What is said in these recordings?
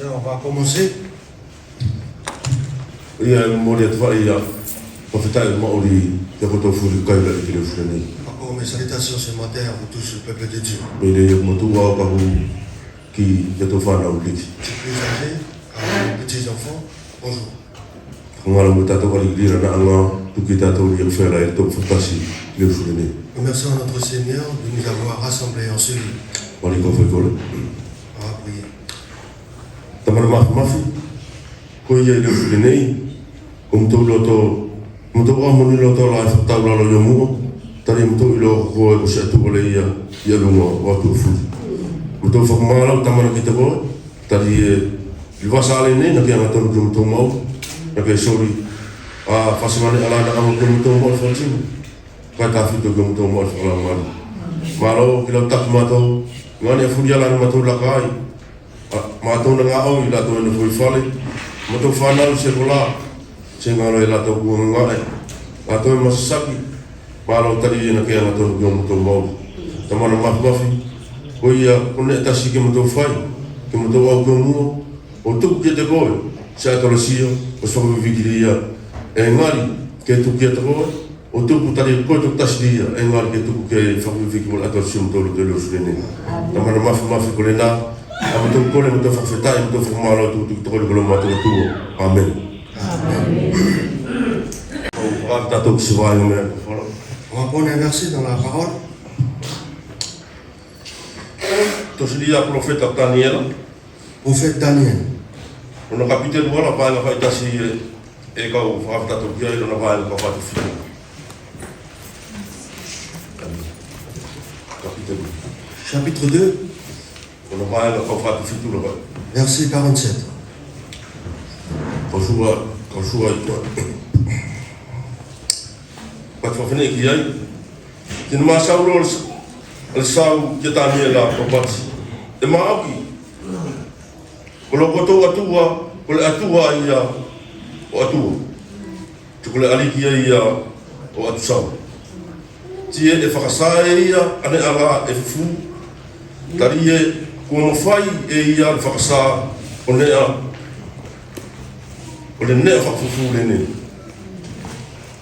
On va commencer. Encore mes salutations ce matin à vous tous, le peuple de Dieu. Les plus âgés, à les petits enfants, bonjour. Remercions notre Seigneur de nous avoir rassemblés en ce lieu. On va prier. Malo kilo tak mato ngane fudiala mato lakai mato nga o ila to no foi fale mato fanal sekolah singalo ila to ngane ato masaki malo tadi na ke mato mato mo tamana mafi koia kone tasiki mato fai ke mato o gomu o tu ke te boy sa to sio o so vigilia e ngari ke tu ke te boy o tuku tari ko tu tasdia engar ke tuku ke faku fikul atau sim tolu tolu sene tamana mafi ko lena am tu ko le to fakfeta am to formalo tu to ko lo mato tu amen on va prendre un verset dans la parole. Toslia prophète Daniel. Prophète Daniel. On a capitaine voilà pas la faita si e ka o fakta to kia ilo na ba ka fa tu fiku. Chapitre 2, verset 47.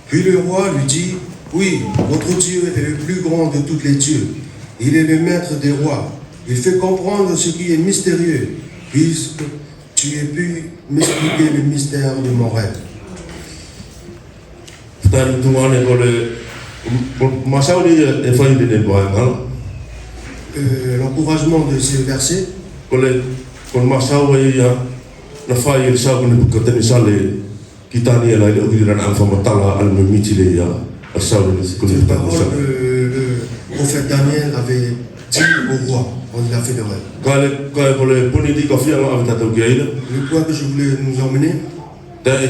Puis le roi lui dit, oui, votre Dieu est le plus grand de tous les dieux. Il est le maître des rois. Il fait comprendre ce qui est mystérieux, puisque tu aies pu m'expliquer le mystère de mon rêve. L'encouragement de ce verset. Le prophète Daniel avait dit au roi, on l'a fait le rêve. Le point que je voulais nous emmener, parce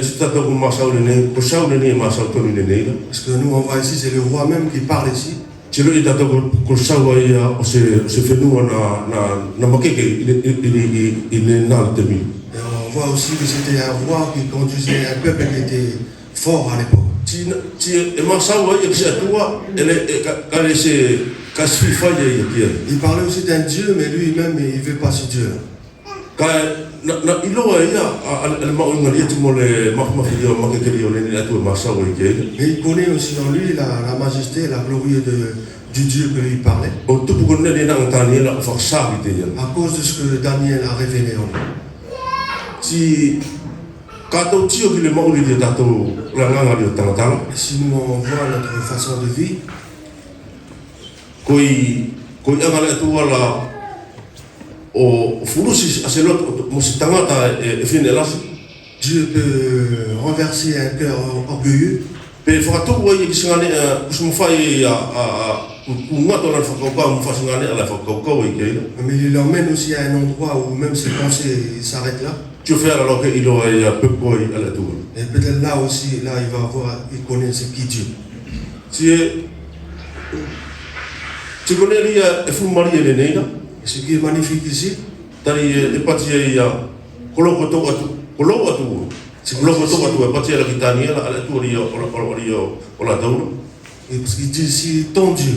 que nous on voit ici, c'est le roi même qui parle ici. Et on voit aussi que c'était un roi qui conduisait un peuple qui était fort à l'époque. Il parlait aussi d'un Dieu, mais lui-même il ne veut pas ce Dieu. Mais il connaît aussi en lui la majesté, la gloire du Dieu que lui parlait. À cause de ce que Daniel a révélé en lui. Si nous on voit notre façon de vivre, Dieu peut renverser un cœur orgueilleux. Mais il l'emmène aussi à un endroit où même ses pensées s'arrêtent là. Et peut-être là aussi, là il va voir, il connaît ce qui Dieu. Ce qui est magnifique ici, et parce qu'il dit ici ton Dieu.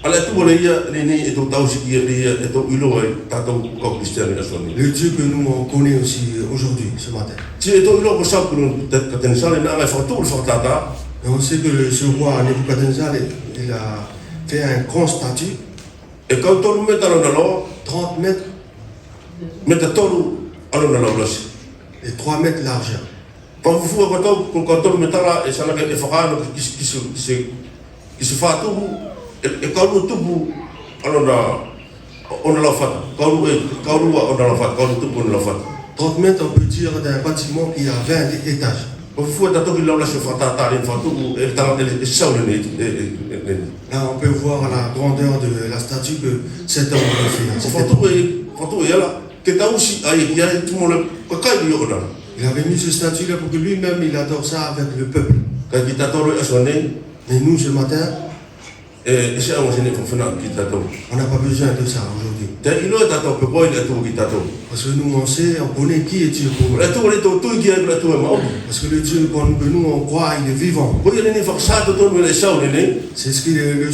ala tu le ia ni e to tau siki e to ilo e tato ko kristiani asoni Le Dieu que nous on connaît aussi aujourd'hui, ce matin. ti e to ilo ko sa ku ka ten sale na fa tu fa tata Et on sait que ce roi Nebuchadnezzar, il a fait un grand statue, e ka to me talo na lo 30 mètres me ta tolu alo na lo lasi et 3 mètres largeur. pa fu ko to me tala e sana ke e fa no ki se fa tu e ka lu tu alo na ona la fata ka lu ona la fata ka lu tu ona la fata 30 mètres, on peut dire d'un bâtiment qui a 20 étages. pa fu ta to ki la se fa tata rin fa tu e ta e sa le Là, on peut voir la grandeur de la statue que cet homme a fait. Fatu e ala ke tausi ai ki ai tu mo le kai yo ona Il avait mis ce statut-là pour que lui-même, il adore ça avec le peuple. ka ki tatoro e asone Mais nous, ce matin, e se amo sene fofana ki tato on n'a pas besoin de ça aujourd'hui. te ilo tato pe boy le tu ki tato Parce que nous, on sait, on connaît qui est Dieu pour nous. le tu le tu ki le tu e mau Parce que le Dieu que nous, on croit, il est vivant. ko ye ni fa sa to to le sa le ne C'est ce que le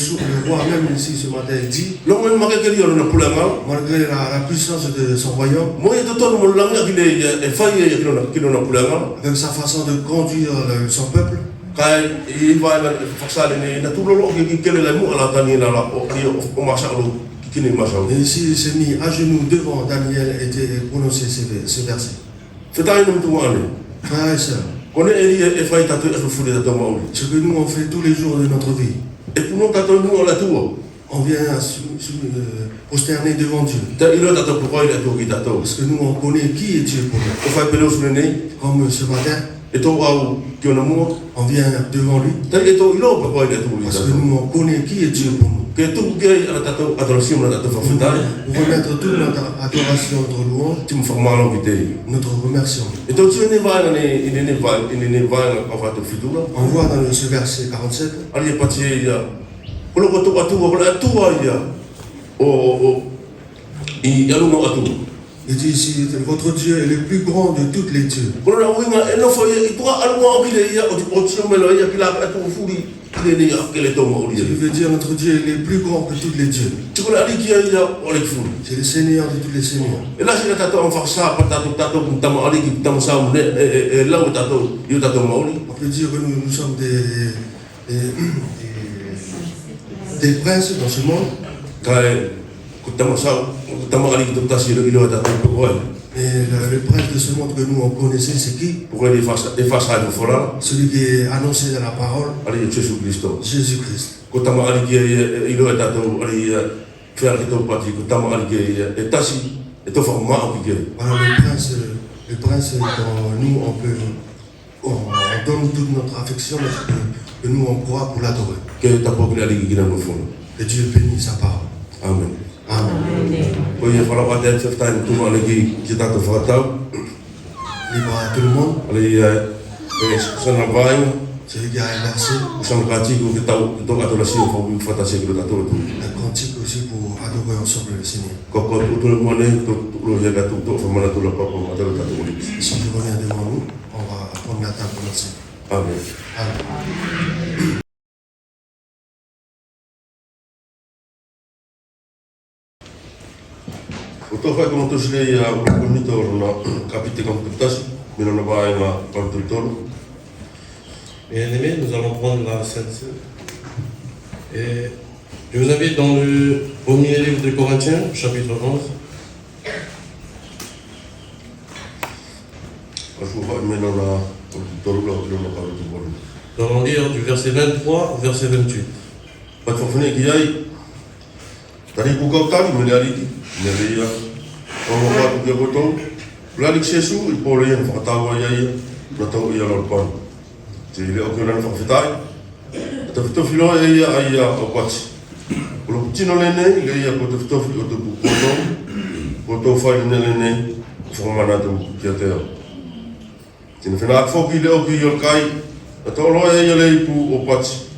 roi même ici ce matin dit. lo mo ma ke ri yo na pulanga Malgré la puissance de son royaume, mo ye to to mo langa ki le e fa ye ki no na pulanga avec sa façon de conduire son peuple, kai i va na fa sa le ne na tu lo ki ke le mo ala tani na la o ma sa lo ki ni ma sa et ici il s'est mis à genoux devant Daniel et prononcé ce verset. feta ni tu ane Frères et sœurs, kone e fa tato e fu de tato mau ce que nous on fait tous les jours de notre vie, e puno tato no la tua on vient prosterner devant Dieu. ta ilo tato ko ile to ki tato Parce que nous on connaît qui est Dieu pour nous. o fa pelo su ne Comme ce matin, e to au ki ona mo on vient devant lui. ta e to ilo ko ile to ki Parce que tato nous on connaît qui est Dieu pour nous. ke tu ke ala tato adoración na tato fa feta Pour remettre toute notre adoration, notre louange, ti mo fa malo ki te notre remerciement. e to tu ne va ne va o fa to fitura On voit dans ce verset 47, ali e pati ya o lo ko to atu o la tu ya o i ya lo no atu il dit ici, votre Dieu est le plus grand de tous les dieux. ko na winga e no fo ye i to ala mo o ki le ya o ti mo lo ya ki la atu furi le ni ya ke le to mo Ce qui ri veut dire notre Dieu est le plus grand que tous les dieux. ti ko ali ki ya o le furi C'est le Seigneur de tous les seigneurs. e la sina tato on fa sa pa tato tamo ali ki tamo sa mo e la o tato yo tato mo ri On peut dire que nous sommes des princes dans ce monde. kai ko tamo sa tamo ali ki tasi le ilo tato ko Et le prince de ce monde que nous on connaissait, c'est qui? pour ele fa sa no fora Celui qui est annoncé dans la parole, ali Jesu Cristo Jésus-Christ. ko tamo ali ki ilo tato ali fa ki to pati ko tamo ali ki e tasi e to fa ma o ki Voilà le prince dont nous on donne toute notre affection parce que nous on croit pour l'adorer. ke tapo ki ali ki na no fona Que Dieu bénisse sa parole. amen Amen. ko ye fala wa te time tu ali ki tato fa tau Libre à tout le monde. ali sana vai Celui qui a inversé, usang kati ko tau to adoración fo mi fata se ko tato tu un cantique aussi pour adorer ensemble le Seigneur. ko tu le mone to lo ya tu to fa mana tu la pa ko adoro tato mo Si je reviens devant nous, on va prendre la table pour notre Seigneur. amen Amen. o to fa ko to sile ya ko ni to na kapite ko tas mi no va na pa tu to Bien-aimés, nous allons prendre la Sainte Seine. Et je vous invite dans le premier livre de Corinthiens, chapitre 11. asu ha mi no na to lo na pa tu bo Nous allons lire du verset 23 au verset 28. pa fo fune ki ai tari ku ko tari mi ali ki ne le ya o mo pa ku ko to la li sesu i po le fa ta wa ya na to ya lo pa ti le o ko na fa fitai to filo ya ai ya o kwati lo tino le ne le ya ko to filo to ko to fa le ne fo mana to ki te tin fina fo ki le o ki yo kai to lo ya le pu o kwati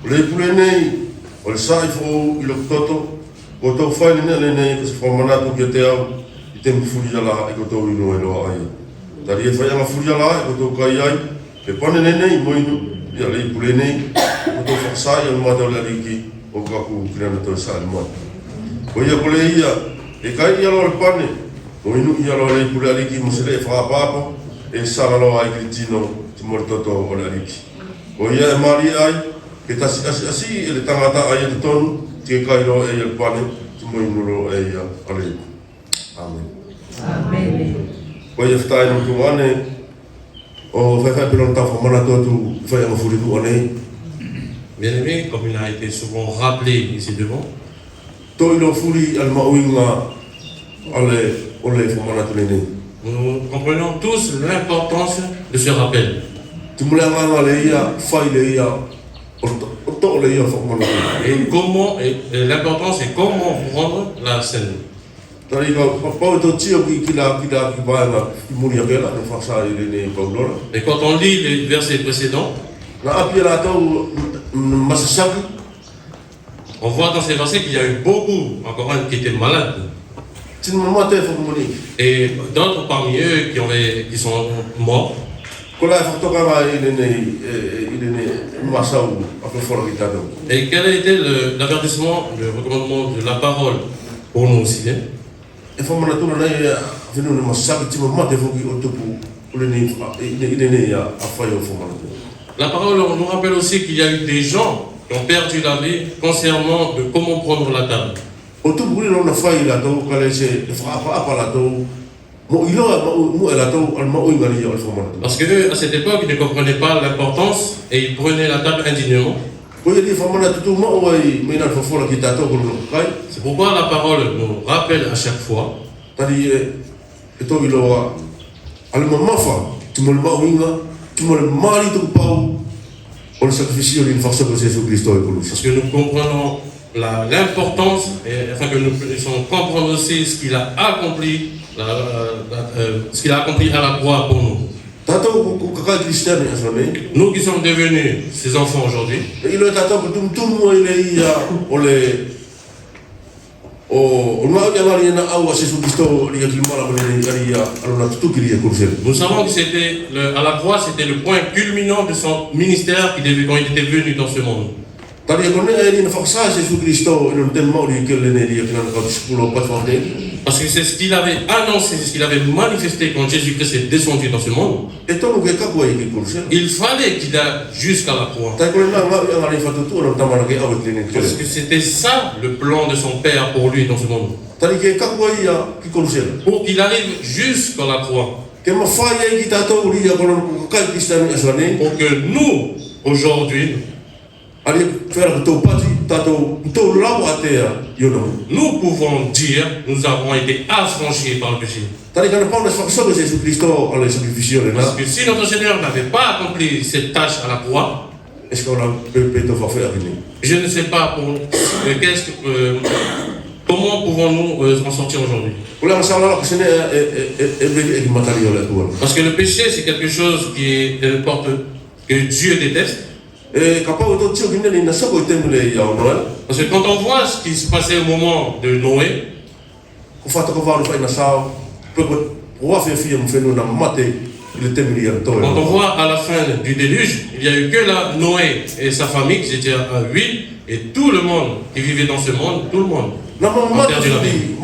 le pu le ne o le sai fo i lo toto ko to fa le ne ko fo mana to ki te i te fu ya la e ko to i no e lo ai tari e fa ya fu ya la e ko to kai ai e pane ne mo inu ya le pu le ne ko to fa sai o ma to le ki o kaku kina to sa mo o ia kole ia e kai ia lo pane o inu ia lo le pula liki mo se le fa papo e sala lo ai kitino ti morto to o la liki o ia mari ai ke tasi asi ele tangata ai te tonu ti kai lo e ia pane ti mo inu lo e ia ale amen amen o ia ftai no tuane o fa pelo ta fo mana to tu fa ia mo furi tu ane. Bien-aimé, comme il a été souvent rappelé ici devant, nous comprenons tous l'importance de ce rappel. Et comment, et l'importance c'est comment rendre la scène. Et quand on lit les versets précédents, on voit dans ces versets qu'il y a eu beaucoup, encore un qui était malade. Et d'autres parmi eux qui sont morts. Et quel a été l'avertissement, le recommandement de la parole pour nous aussi? La parole nous rappelle aussi qu'il y a eu des gens qui ont perdu la vie concernant de comment prendre la table. Parce qu'eux, à cette époque, ils ne comprenaient pas l'importance et ils prenaient la table indignement. C'est pourquoi la parole nous rappelle à chaque fois parce que nous comprenons l'importance et afin que nous puissions comprendre aussi ce qu'il a accompli, ce qu'il a accompli à la croix pour nous. Nous qui sommes devenus ses enfants aujourd'hui, nous savons que c'était à la croix, c'était le point culminant de son ministère quand il était venu dans ce monde. Parce que c'est ce qu'il avait annoncé, c'est ce qu'il avait manifesté quand Jésus-Christ est descendu dans ce monde. Il fallait qu'il aille jusqu'à la croix. Parce que c'était ça le plan de son Père pour lui dans ce monde. Pour qu'il arrive jusqu'à la croix. Pour que nous, aujourd'hui, nous pouvons dire nous avons été affranchis par le péché. Parce que si notre Seigneur n'avait pas accompli cette tâche à la croix, je ne sais pas comment pouvons-nous en sortir aujourd'hui. Parce que le péché c'est quelque chose que Dieu déteste. Parce que quand on voit ce qui se passait au moment de Noé, quand on voit à la fin du déluge, il n'y a eu que là Noé et sa famille qui étaient à 8 et tout le monde qui vivait dans ce monde, tout le monde a perdu la vie.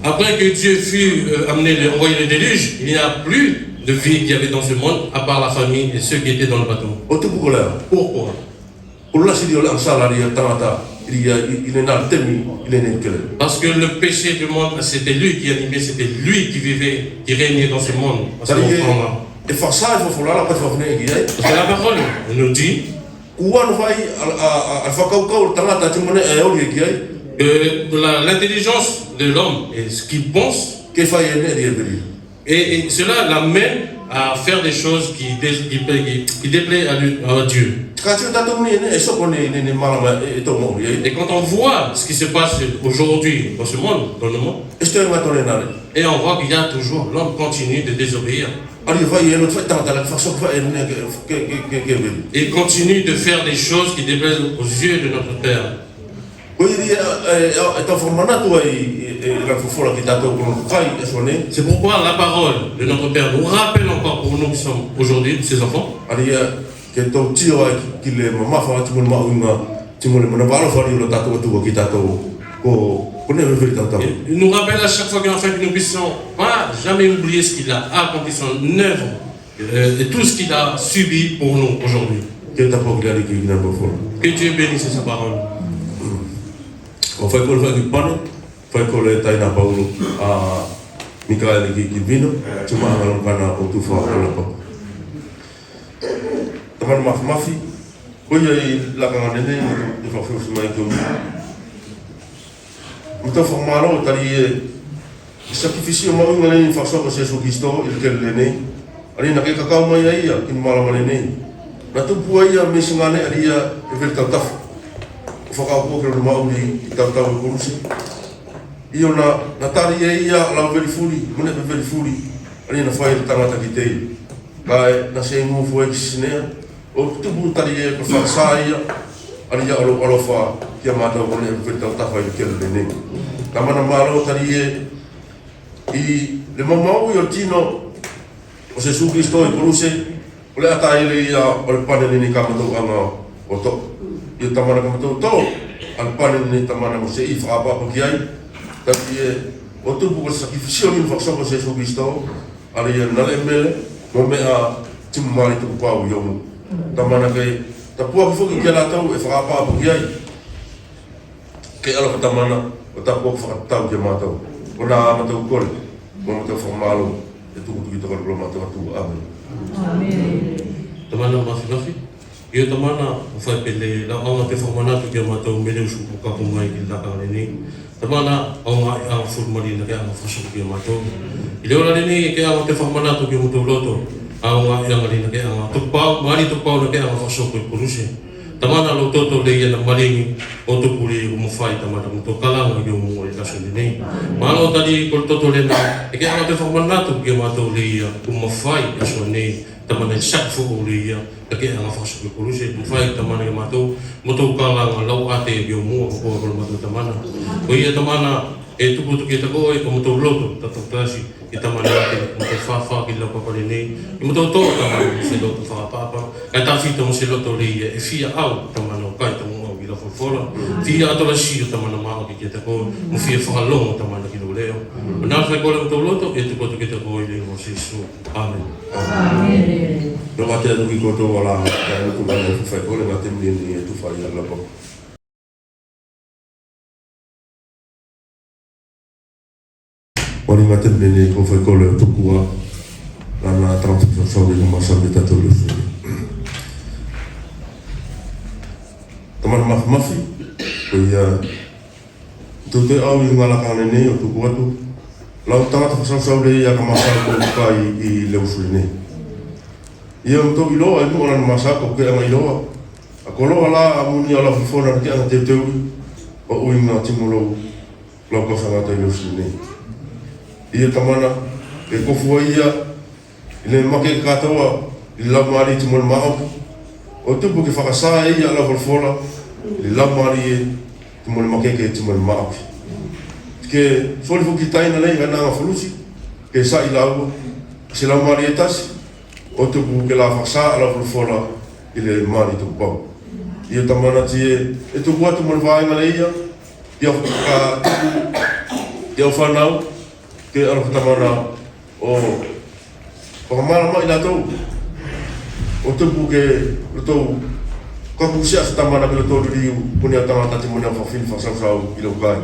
Après que Dieu fut envoyé le déluge, il n'y a plus de vie qu'il y avait dans ce monde à part la famille et ceux qui étaient dans le bateau. Pourquoi? Parce que le péché du monde, c'était lui qui animait, c'était lui qui vivait, qui régnait dans ce monde. Parce que la parole nous dit que l'intelligence de l'homme et ce qu'il pense, et cela l'amène à faire des choses qui déplaisent à Dieu. Et quand on voit ce qui se passe aujourd'hui dans ce monde, dans le monde, et on voit qu'il y a toujours, l'homme continue de désobéir. Il continue de faire des choses qui déplaisent aux yeux de notre Père. C'est pourquoi la parole de notre Père nous rappelle encore pour nous qui sommes aujourd'hui ses enfants. ke tau tio ai ki le mamafa atu mo maunga timole mo na valo fari lo tato atu ki tato ko ne veut tata. Il nous rappelle à chaque fois qu'en fait nous puissions pas jamais oublier ce qu'il a accompli son œuvre et tout ce qu'il a subi pour nous aujourd'hui. Que Dieu bénisse sa parole. On fait qu'on fait du pan, fait qu'on est taille na Paulo à Michael qui vino, tu m'as allé kana au tout fort à la pop. Taman mafi, oui la canne de faire ce matin comme muita formalo tali sacrificio ma un ngani faso ko Jesus Cristo il que lene ali na ke kakao mai ia in mala malene na tu puia me singane alia e vel taf foka ko ko ma uli tata ko kursi io na tali ia la veri fuli mune veri fuli ali na fai tanga ta kitei kai na se mu foi sine o tu bu tali ko fa saia ali ya alo fa kia mata ko ne vel tata fa il que lene tamana malo tali i le mamau io tino o Jesus Cristo e kuruse o le atai le ia o le panele ni kamato anga o to io tamana kamato to al panele ni tamana mo se i fa pa ki ai tapi o tu bu sacrificio ni fa so Jesus Cristo ali na le mele mo me a timari tu pa o yo tamana ke tapua fo ki la tau e fa pa ki ai ke ala tamana o tapu fa tau ke matau o na matau kol mo matau formalo e tu tu kita kalau matau tu amen tamana mafi io tamana o fai pele la ona te formana tu ke matau mele su ka ko mai ki la ka ni tamana o nga a formali na ka ma faso ke matau ile ora ni ke a te formana tu ke mutu loto a nga ya ngali na ke a tu pa mari tu pa na ke a faso ko kuruse tamana lo toto le ia na malingi o to puri mo fai tamana mo to kala mo yo mo le kaso ni malo tadi ko toto le na e ke ana te formana to ke ma to le ia mo fai kaso ni tamana chaque fois le ia ke ana faso ko kuruse mo fai tamana ke ma to kala nga lo ate yo mo ko mo to tamana o ia tamana e tu putu ke tako e mo to loto tato klasi e tamana ke mo to fa ke lo pa ni mo to tamana se lo to fa papa e ta fito mo se lo to le ia e fia au tamana kai tamu o ila fofola fia to la shi tamana ma ke tako mo fia fa lo tamana ki lo leo na fa ko lo to loto e tu putu ke tako ile mo se su amen amen no ma te ki ko to wala ka ko ba fa ko le ma te ni tu fa ia la pa Oni mate bene ko foi ko le tukua la transição de uma sabita todo isso. Taman mafi ia tu te au ngala kana ne o tukua tu la tanga transição le ia kama sa ko kai I le usune. Ia to ilo ai mo na masa ko ke ma ilo a kolo ala amuni ala fona ke ana te teu o uinga timulo lo ko sa ta le usune. Ia tamana e kofua ia ile make katoa I la mari te mon mau o tupu ke whakasa ia la volfola I la mari te mon make ke te mon mau ke foli fuki taina lei ngana nga fulusi ke sa I lau se la mari e tasi o tupu ke la whakasa la volfola ile mari tu pau ia tamana tie e tupu atu mon vaenga le ia ia ka tupu ia whanau ke ala tamana o pamala mai na to o tupu ke to ka kusia tamana ke to riu punia tamana te mona fa fin fa sa I lo kai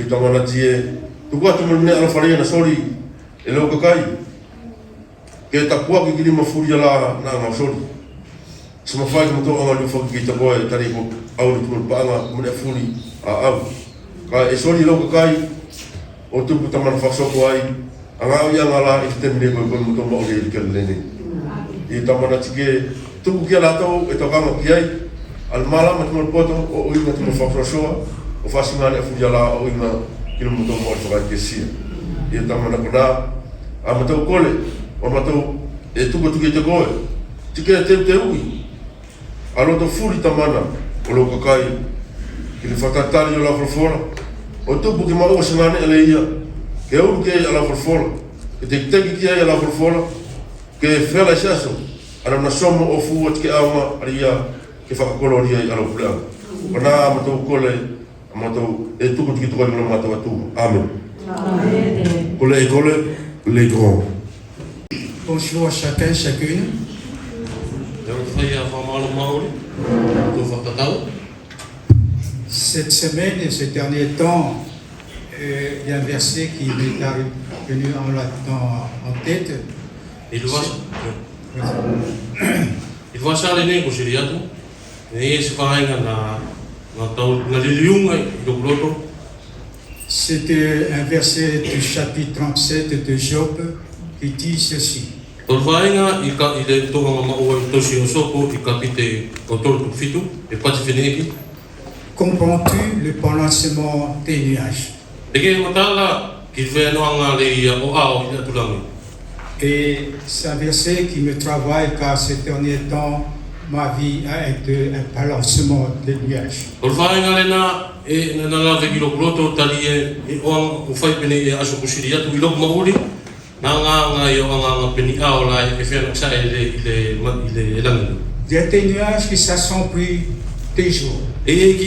I tamana tie tu kwa tu mona ala faria na sori e lo kai ke ta kwa ki lima furia la na na sori suma fai mo to anga lu fa ki ta boy tani ko au tu mo banga mona furi a au ka e sori lo kai o tupu tamana whasoko ai anga ia ngala I te temine koe koe muto mo le ke lene I tamana tike tupu kia lato e tokanga ki ai al mala ma tumo poto o inga tumo whakrosoa o whasingane a furia la o inga kilo muto mo le whakai ke sia I tamana kona a matau kole o matau e tuku tuki te koe tike te ui a loto furi tamana o lo kakai ki le whatatari o la whafora o tupu ki mau sangane ele ia ke uru ke ala forfola ke te teki ki ai ala forfola ke fela saso ana na somo o fu at ke awa aria ke whakakoloria I alo pulea. Pana matou kole, matou e tuku tiki tuku ngana matou atu. Amen. Amen. Kole, les grands. Bonjour à chacun, chacune. Cette semaine et ces derniers temps, il y a un verset qui m'est venu en tête. Il va s'aligner pour Syria. C'était un verset du chapitre 37 de Job qui dit ceci. Comprends-tu le balancement des nuages? Et c'est un verset qui me travaille car ces derniers temps, ma vie a été un balancement des nuages. Il y a des nuages qui s'assombrissent des jours. Il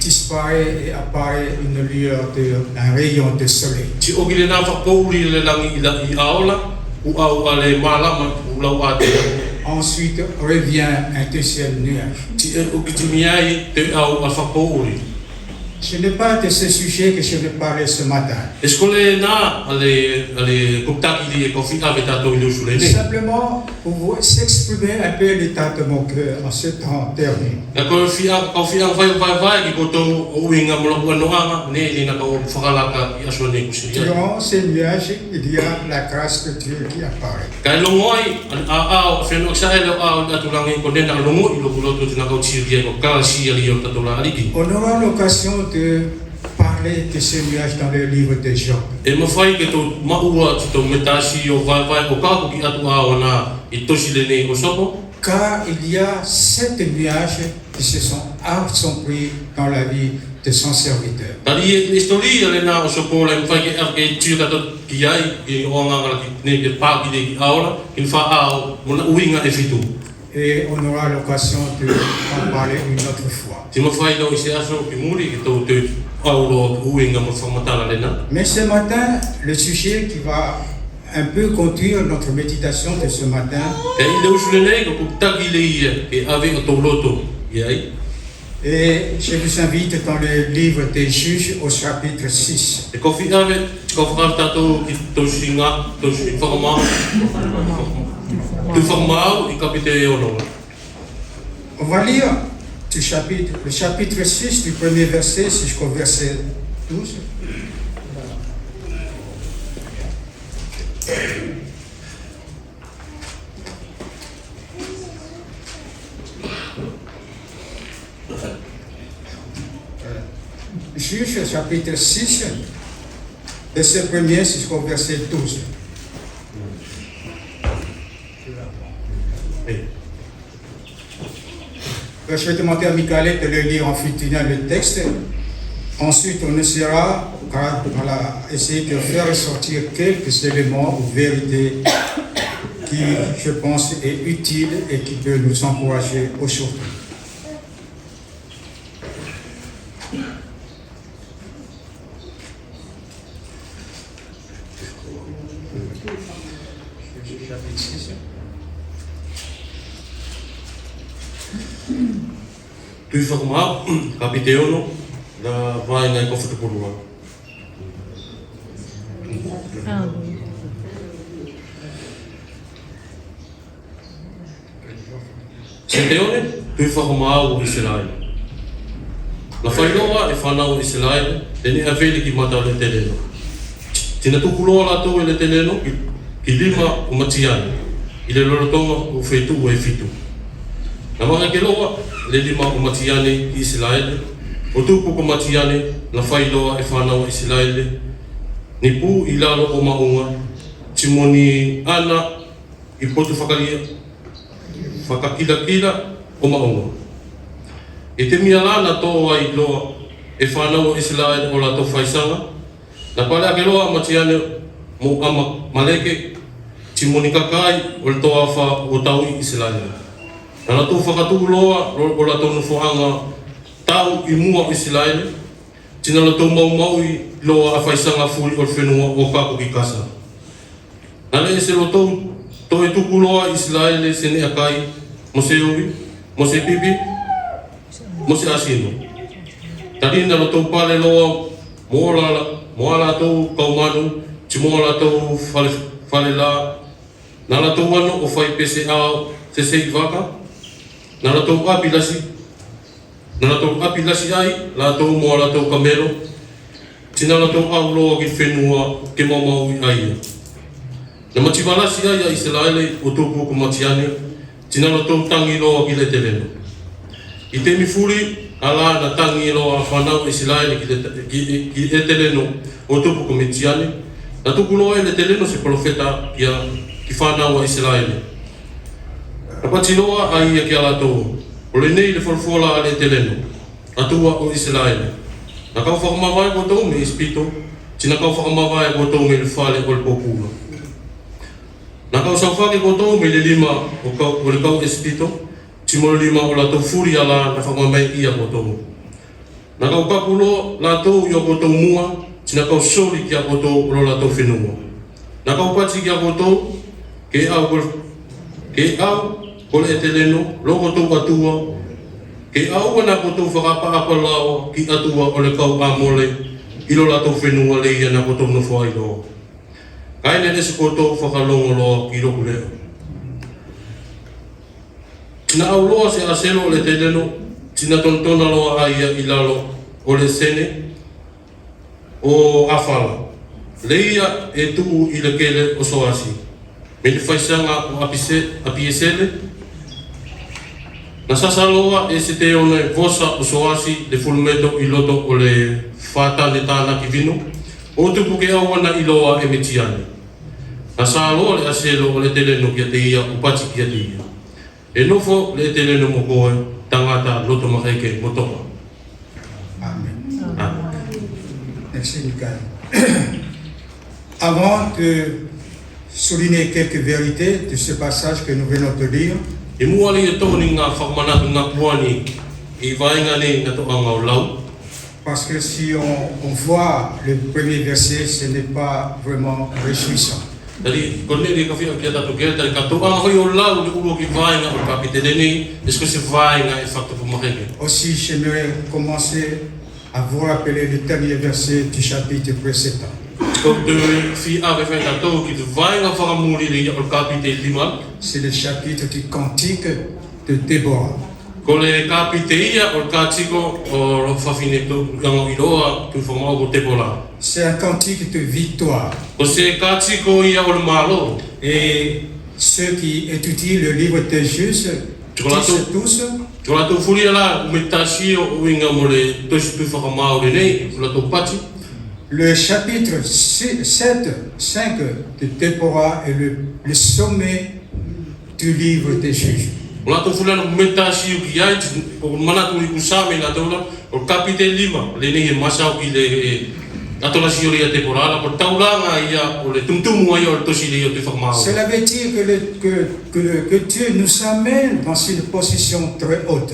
disparaît et apparaît une lueur, un rayon de soleil. Ensuite revient un deuxième nuage. Ce n'est pas de ce sujet que je vais parler ce matin. Simplement pour s'exprimer un peu l'état de mon cœur en ce temps dernier. Durant ces nuages, il y a la grâce de Dieu qui apparaît. On aura l'occasion de parler de ce nuage dans le livre de Job. Car il y a 7 nuages qui se sont assombris dans la vie de son serviteur. Et on aura l'occasion de en parler une autre fois. Mais ce matin, le sujet qui va un peu conduire notre méditation de ce matin, et je vous invite dans le livre des Juges au chapitre 6. On va lire le chapitre 6 du premier verset jusqu'au verset 12. Juge chapitre 6, verset 1er jusqu'au verset 12. Je vais demander à Michael de le lire en futinant le texte. Ensuite, on essaiera, essayer de faire ressortir quelques éléments ou vérités qui, je pense, est utile et qui peut nous encourager aujourd'hui. Chapitre 6. Tu forma capitano da vai nel cofre pulua. Senteone tu forma o Israel. La failoa e fana o Israel teni aveli ki mata le teleno. Tina tu kulola to le teleno ki lima o matiani. Ile lolotonga o fetu e fitu. Na mga keloa le lima o matiane i Israel, o tupu ko matiane na whailoa e whanau Israel, ni pū i lalo o maunga, timoni ana i potu whakakila o maunga. E te mia lana tō ai loa e whanau Israel o lato whaisanga, na pale ake loa matiane mo ama maleke, Timonika kai, o le toa wha o tau i Israel. Nā tō whakatū loa, o la tō nufoanga tau i mua o Israel. Tina la tō mau i loa a whaisanga furi o le whenua o kako ki kasa. Nā le se lo tō e tuku loa Israel se ne akai, mo se ovi, mo se pipi, mo se asino. Tari nā lo tō pale loa, mo ala tō kaumanu, ti mo ala tō whale la, nā la tō wano o whai pese ao se sei waka, nā la tō apilasi, nā la tō apilasi ai, la tō mo ala tō kamero, tina la tō au loa ki whenua ke mamau i aia. Nā matiwalasi ai a Israele o tōku ko matiane, tina la tō tangi loa ki le teleno. I te mifuri, ala na tangi loa whanau Israele ki le teleno o tōku ko matiane, na tōku loa e le teleno se profeta ki whanau a Israele. Na pati loa ai a ki ala tō, o le nei le folfola a le teleno, atua o Israele. Na kau whakamawai ko tō me espito, tina kau whakamawai ko tō me le whale o le popula. Na kau sauwhake ko tō me le lima o le kau espito, timo le lima o la tō furi ala na whakamamai ia ko tō. Na kau kapulo la tō i o ko tō mua, tina kau sori ki a ko tō o la tō whenua. Na kau pati ki a ko tō, ke au ko le eteleno, loko tō atua, ke au ana ko tō whakapa lao ki atua o le kau amole, ilo la tō whenua le ia na ko tō nofo ai loa. Kaine nese ko tō whakalongo loa ki roku leo. Tina au loa se aselo o le teleno, tina tontona loa aia i lalo o le sene, o afala. Le ia e tuu i le kele o soasi. Me le whaisanga o apiesele, na sasaloa e se te ona e vosa o soasi le fulmeto i loto o le whata le tāna ki vino, o tupu ke awana i loa e metiane. Na saloa le aselo o le teleno ki a te ia o pati ki a te ia. E nofo le teleno mo koe tangata loto makeke motoka. Amen. Merci, Michael. Avant de souligner quelques vérités de ce passage que nous venons de lire, E muali e tōni ngā whakamanatu ngā puani i vaenga nei ngā toanga o lau. parce que si on voit le premier verset, ce n'est pas vraiment réjouissant. Tadi koneri ka fia kia tatu kia tadi ka toanga hoi o lau le ulo ki vaenga o ka pitene nei, esko se vaenga e whakta pumakeke. Aussi, j'aimerais commencer à vous rappeler le dernier verset du chapitre précédent. C'est le chapitre du cantique de Déborah. C'est un cantique de victoire. Et ceux qui étudient le livre des justes disent tous le chapitre 5 de Déborah est le sommet du livre des juges. Cela veut dire que Dieu nous amène dans une position très haute.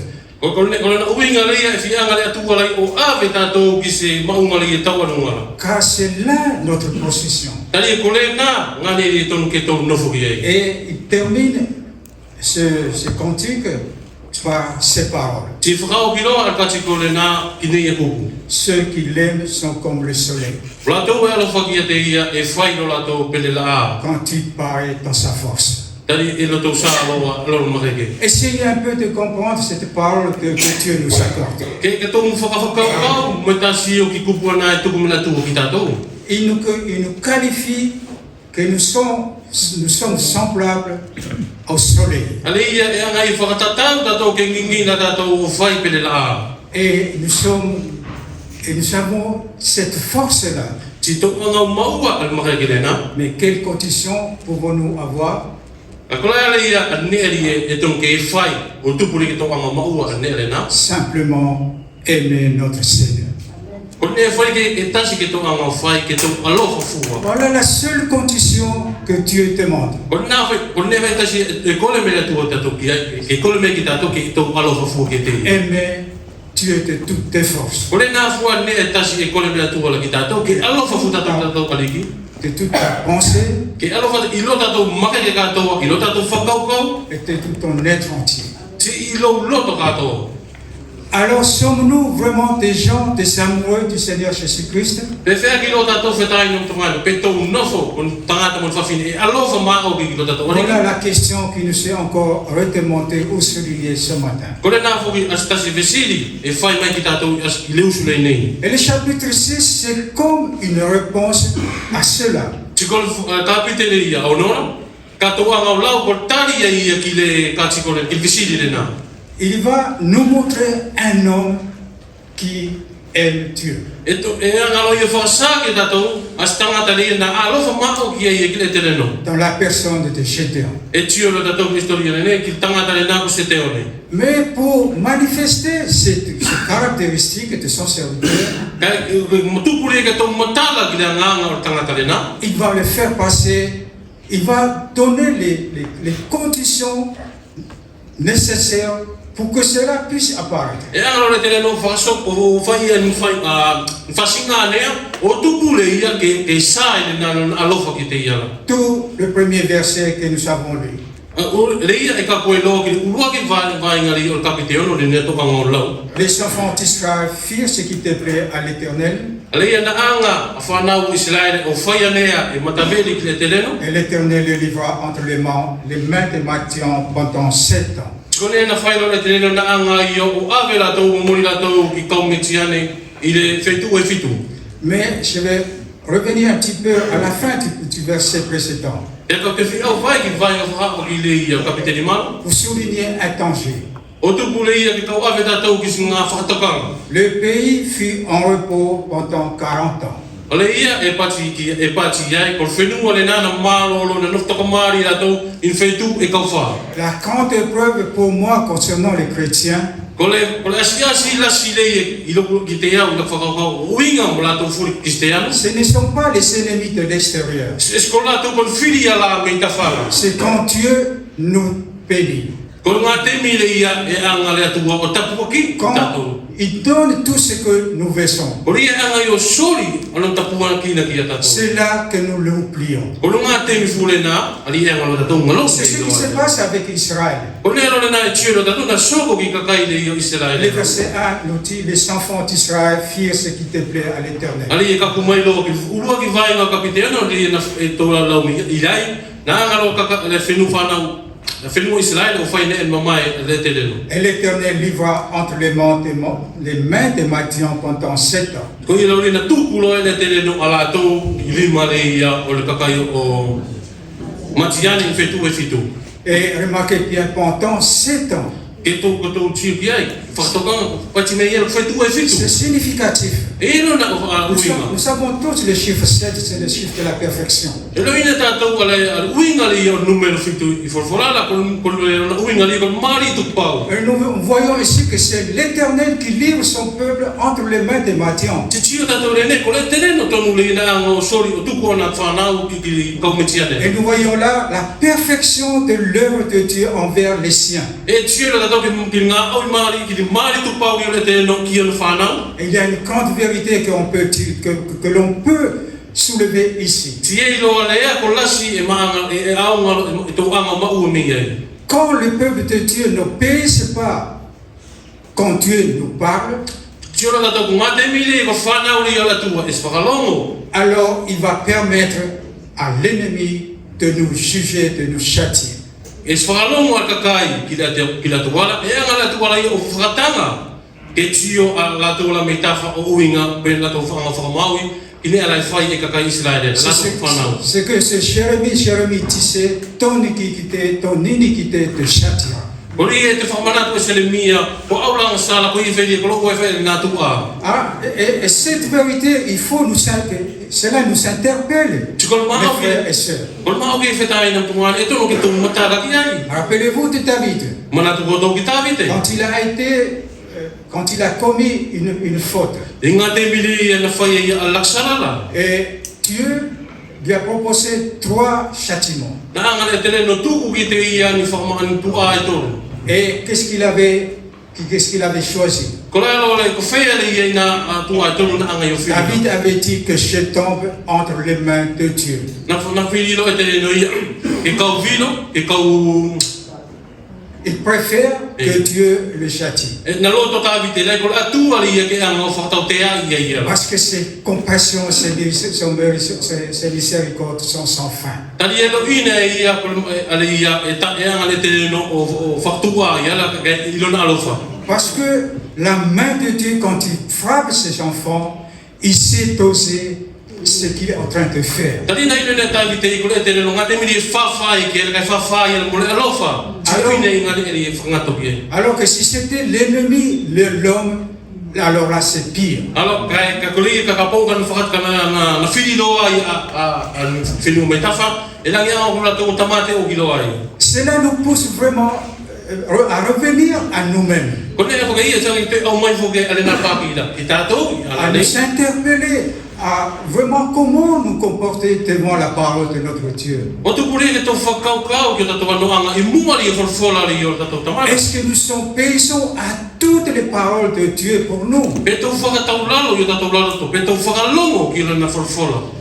Car c'est là notre position. Et il termine ce cantique par ces paroles. Ceux qui l'aiment sont comme le soleil quand il paraît dans sa force. Essayez un peu de comprendre cette parole que Dieu nous accorde. Il nous qualifie que nous sommes semblables au soleil. Et nous avons cette force-là. Mais quelles conditions pouvons-nous avoir? Simplement aimer notre Seigneur. Voilà la seule condition que Dieu demande. Aimer Dieu de toutes tes forces, de toute ta pensée et de tout ton être entier. Alors sommes-nous vraiment des gens, des amoureux du Seigneur Jésus-Christ? Voilà la question qui nous est encore redemandée ou soulignée ce matin. Et le chapitre 6, c'est comme une réponse à cela. Il va nous montrer un homme qui aime Dieu. Dans la personne de Gédéon. Mais pour manifester cette caractéristique de son serviteur, il va le faire passer, il va donner les conditions nécessaires pour que cela puisse apparaître. Tout le premier verset que nous avons lu. Les enfants d'Israël firent ce qui déplaît à l'Éternel. Et l'Éternel le livra entre les mains de Madian pendant 7 ans. Mais je vais revenir un petit peu à la fin du verset précédent. Pour souligner un danger. Le pays fut en repos pendant 40 ans. La grande épreuve pour moi concernant les chrétiens, ce ne sont pas les ennemis de l'extérieur. C'est quand Dieu nous bénit. Quand il donne tout ce que nous faisons. C'est là que nous l'oublions. C'est ce qui se passe avec Israël. Le verset 1 nous dit: les enfants d'Israël firent ce qui déplaît à l'Éternel. Et l'Éternel livra entre les mains de Madian pendant 7 ans. Et remarquez bien, pendant 7 ans. C'est significatif. Nous savons tous le chiffre 7, c'est le chiffre de la perfection. Et nous voyons ici que c'est l'Éternel qui livre son peuple entre les mains de Madian. Et nous voyons là la perfection de l'œuvre de Dieu envers les siens. Il y a une grande vérité que l'on peut soulever ici. Quand le peuple de Dieu n'obéisse pas quand Dieu nous parle, alors il va permettre à l'ennemi de nous juger, de nous châtier. C'est que ce Jérémie disait: ton iniquité te châtiera. Et cette vérité, il faut cela nous interpelle, mes frères et sœurs. Rappelez-vous de David, quand il a été quand il a commis une faute, et Dieu lui a proposé 3 châtiments. Et qu'est-ce qu'il avait choisi? David avait dit que je tombe entre les mains de Dieu. Il préfère que Dieu le châtie. Parce que ses compassions, ses miséricordes sont sans fin. Parce que la main de Dieu, quand il frappe ses enfants, il sait doser ce qu'il est en train de faire. Alors que si c'était l'ennemi, l'homme, alors là c'est pire. Cela nous pousse vraiment à revenir à nous-mêmes, à nous interpeller, à vraiment comment nous comporter devant la parole de notre Dieu. Est-ce que nous sommes paysans à toutes les paroles de Dieu pour nous?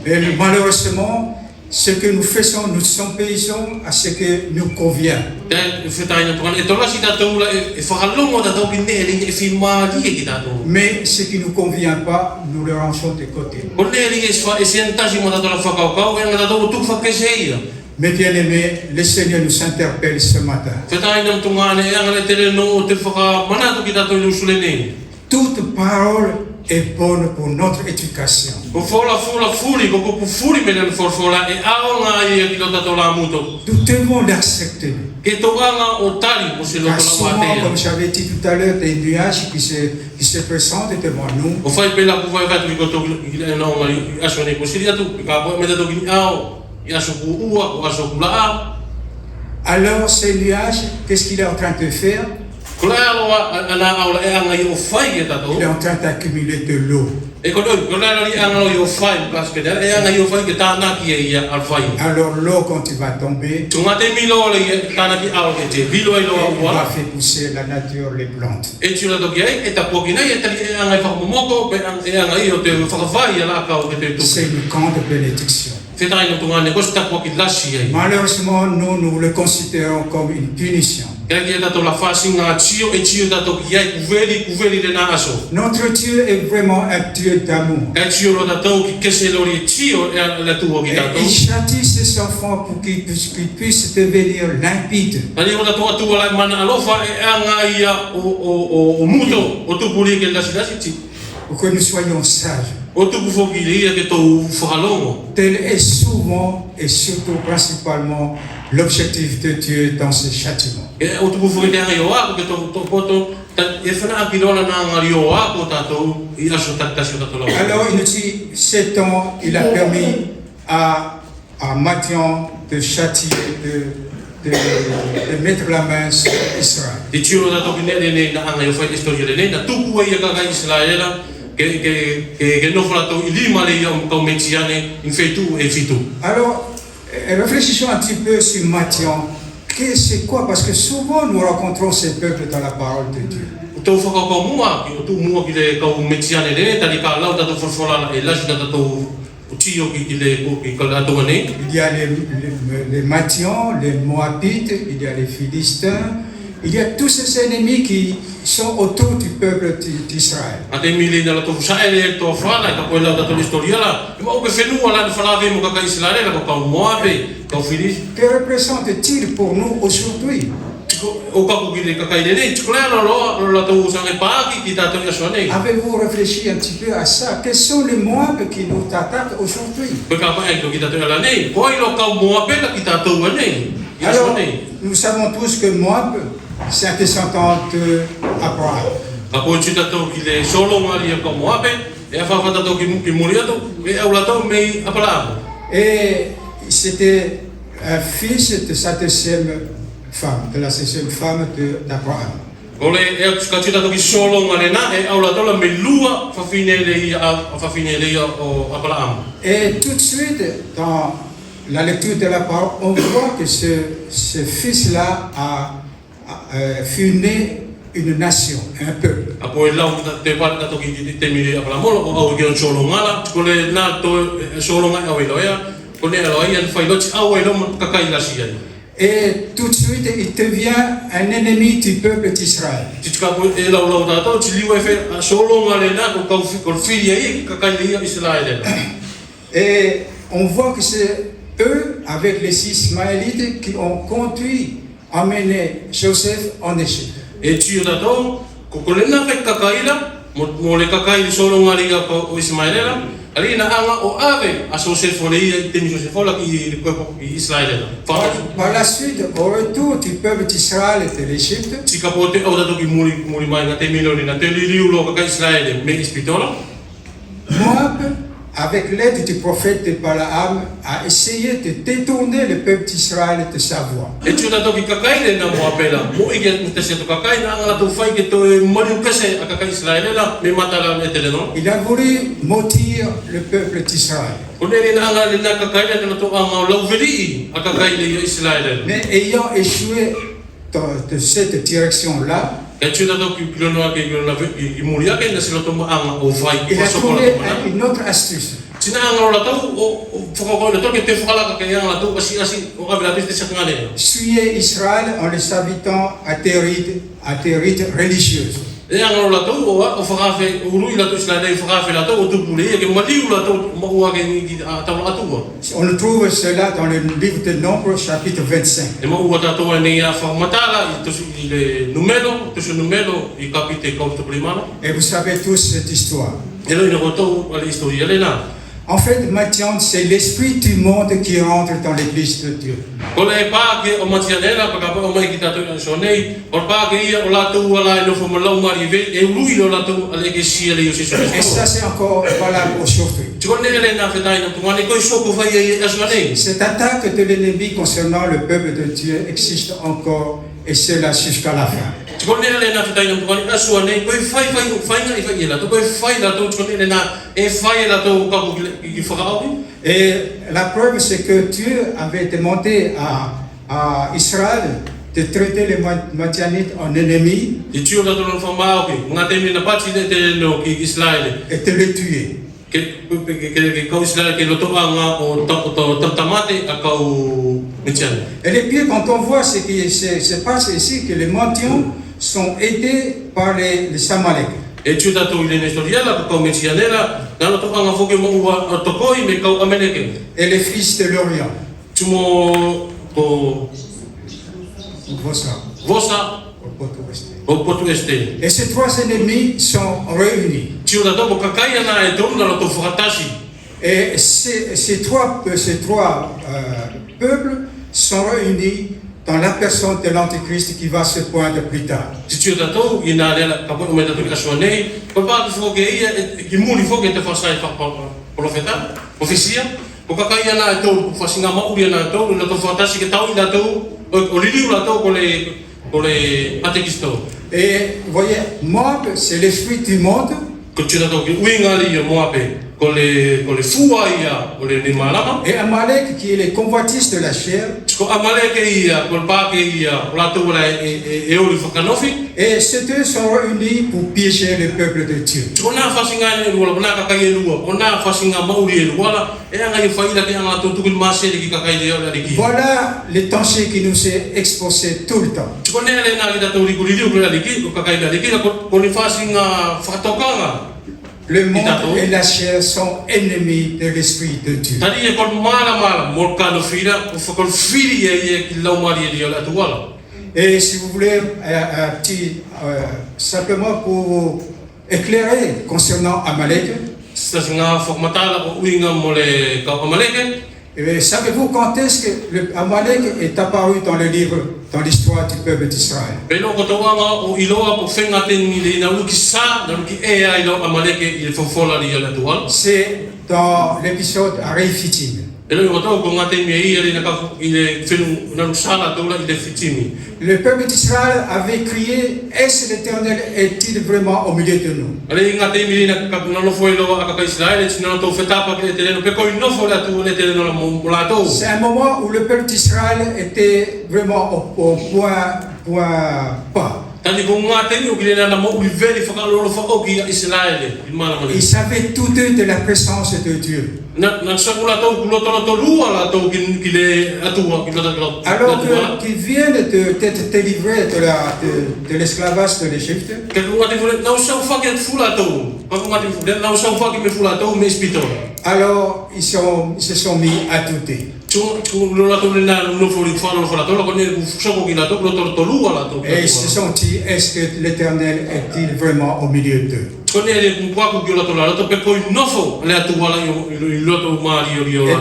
Et malheureusement, ce que nous faisons, nous sommes paysans à ce que nous convient. Mais ce qui ne nous convient pas, nous le rangeons de côté. Mais bien aimés, le Seigneur nous interpelle ce matin. Toute parole est bonne pour notre éducation. Nous devons l'accepter. Car souvent, comme j'avais dit tout à l'heure, des nuages qui se présentent devant nous. Alors ces nuages, qu'est-ce qu'il est en train de faire? Il est en train d'accumuler de l'eau. Alors l'eau, quand il va tomber, il va faire pousser la nature, les plantes. C'est une grande bénédiction. Malheureusement, nous le considérons comme une punition. Notre Dieu est vraiment un Dieu d'amour. Il châtie ses enfants pour qu'ils puissent devenir limpides. Pour que nous soyons sages. Tel est souvent et surtout principalement l'objectif de Dieu dans ce châtiment. Alors il nous dit, 7 ans, il a permis à Mathian de châtier, de mettre la main sur Israël. Alors, réfléchissons un petit peu sur Mathian. C'est quoi? Parce que souvent nous rencontrons ces peuples dans la parole de Dieu. Il y a les Mathians, les Moabites, il y a les Philistins, il y a tous ces ennemis qui sont autour du peuple d'Israël. Que représente-t-il pour nous aujourd'hui? Avez-vous réfléchi un petit peu à ça? Quels sont les Moab qui nous attaquent aujourd'hui? Alors, nous savons tous que Moab, c'est un descendant d'Abraham. Et c'était un fils de sa deuxième femme, de la deuxième femme d'Abraham. Ole e katita toki solo ngale na e aula tola melua fafine le o Abraham. Et tout de suite, dans la lecture de la parole, on voit que ce fils-là fut né une nation, un peuple. Apo e lau te pata toki te miri Abraham o au gen solo ngala, kole na to solo ngala o iloia, kole aloia en failoti au ilo kakai la sia. Et tout de suite, il devient un ennemi du peuple d'Israël. Et on voit que c'est eux, avec les Ismaélites, qui ont conduit, amené Joseph en Égypte. Et tu as par la suite, au retour du peuple d'Israël et de l'Égypte, Moab, avec l'aide du prophète de Balaam, a essayé de détourner le peuple d'Israël de sa voie. Il a voulu maudire le peuple d'Israël. Mais ayant échoué dans cette direction-là, il a trouvé une autre astuce. Suyer Israël en les habitant à des rites religieuses. On trouve cela dans le livre de Nombres, chapitre 25. Et vous savez tous cette histoire. En fait, maintenant, c'est l'esprit du monde qui rentre dans l'église de Dieu. Et ça, c'est encore valable aujourd'hui. Cette attaque de l'ennemi concernant le peuple de Dieu existe encore, et cela jusqu'à la fin. Et la preuve, c'est que Dieu avait demandé à Israël de traiter les Madianites en ennemis et de les tuer. Et le pire, quand on voit ce qui se passe ici, que les mendiants sont aidés par les Amalek. Et les fils de l'Orient. Et ces trois ennemis sont réunis. Et ces trois peuples sont réunis dans la personne de l'Antéchrist qui va se poindre plus tard. Et vous voyez, Moab, c'est l'esprit du monde. Et Amalek, qui est les convoitises de la chair. Et ces deux sont réunis pour piéger le peuple de Dieu. Voilà le danger qui nous est exposé tout le temps. Le monde et la chair sont ennemis de l'esprit de Dieu. Et si vous voulez un petit, simplement pour vous éclairer concernant Amalek, savez-vous quand est-ce que Amalek est apparu dans le livre, dans l'histoire du peuple d'Israël? C'est dans l'épisode Rephidim. Le peuple d'Israël avait crié, est-ce l'Éternel est-il vraiment au milieu de nous? C'est un moment où le peuple d'Israël était vraiment au point bas. Ils savaient tous deux de la présence de Dieu. Alors qu'ils viennent d'être délivrés de l'esclavage de l'Égypte, alors ils se sont mis à douter. Et ils se sont dit, est-ce que l'Éternel est-il vraiment au milieu d'eux? Et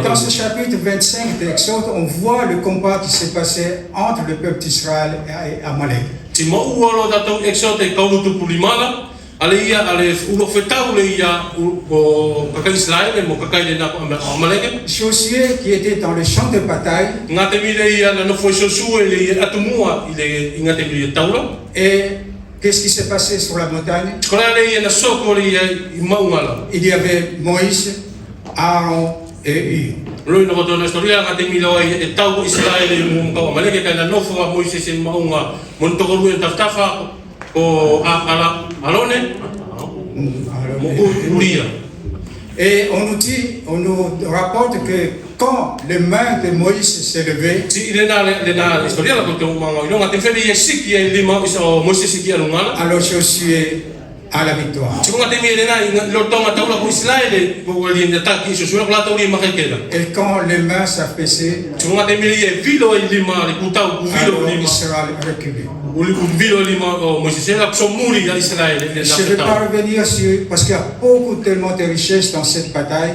dans ce chapitre 25 d'Exode, on voit le combat qui s'est passé entre le peuple d'Israël et Amalek. Josué qui était dans le champ de bataille, et qu'est-ce qui s'est passé sur la montagne? Il y avait Moïse, Aaron et Hur. Et on nous rapporte que quand les mains de Moïse s'est levées, alors Josué a la victoire. Et quand les mains s'affaissaient, alors Israël reculait. Je ne vais pas revenir sur, parce qu'il y a beaucoup tellement de richesses dans cette bataille.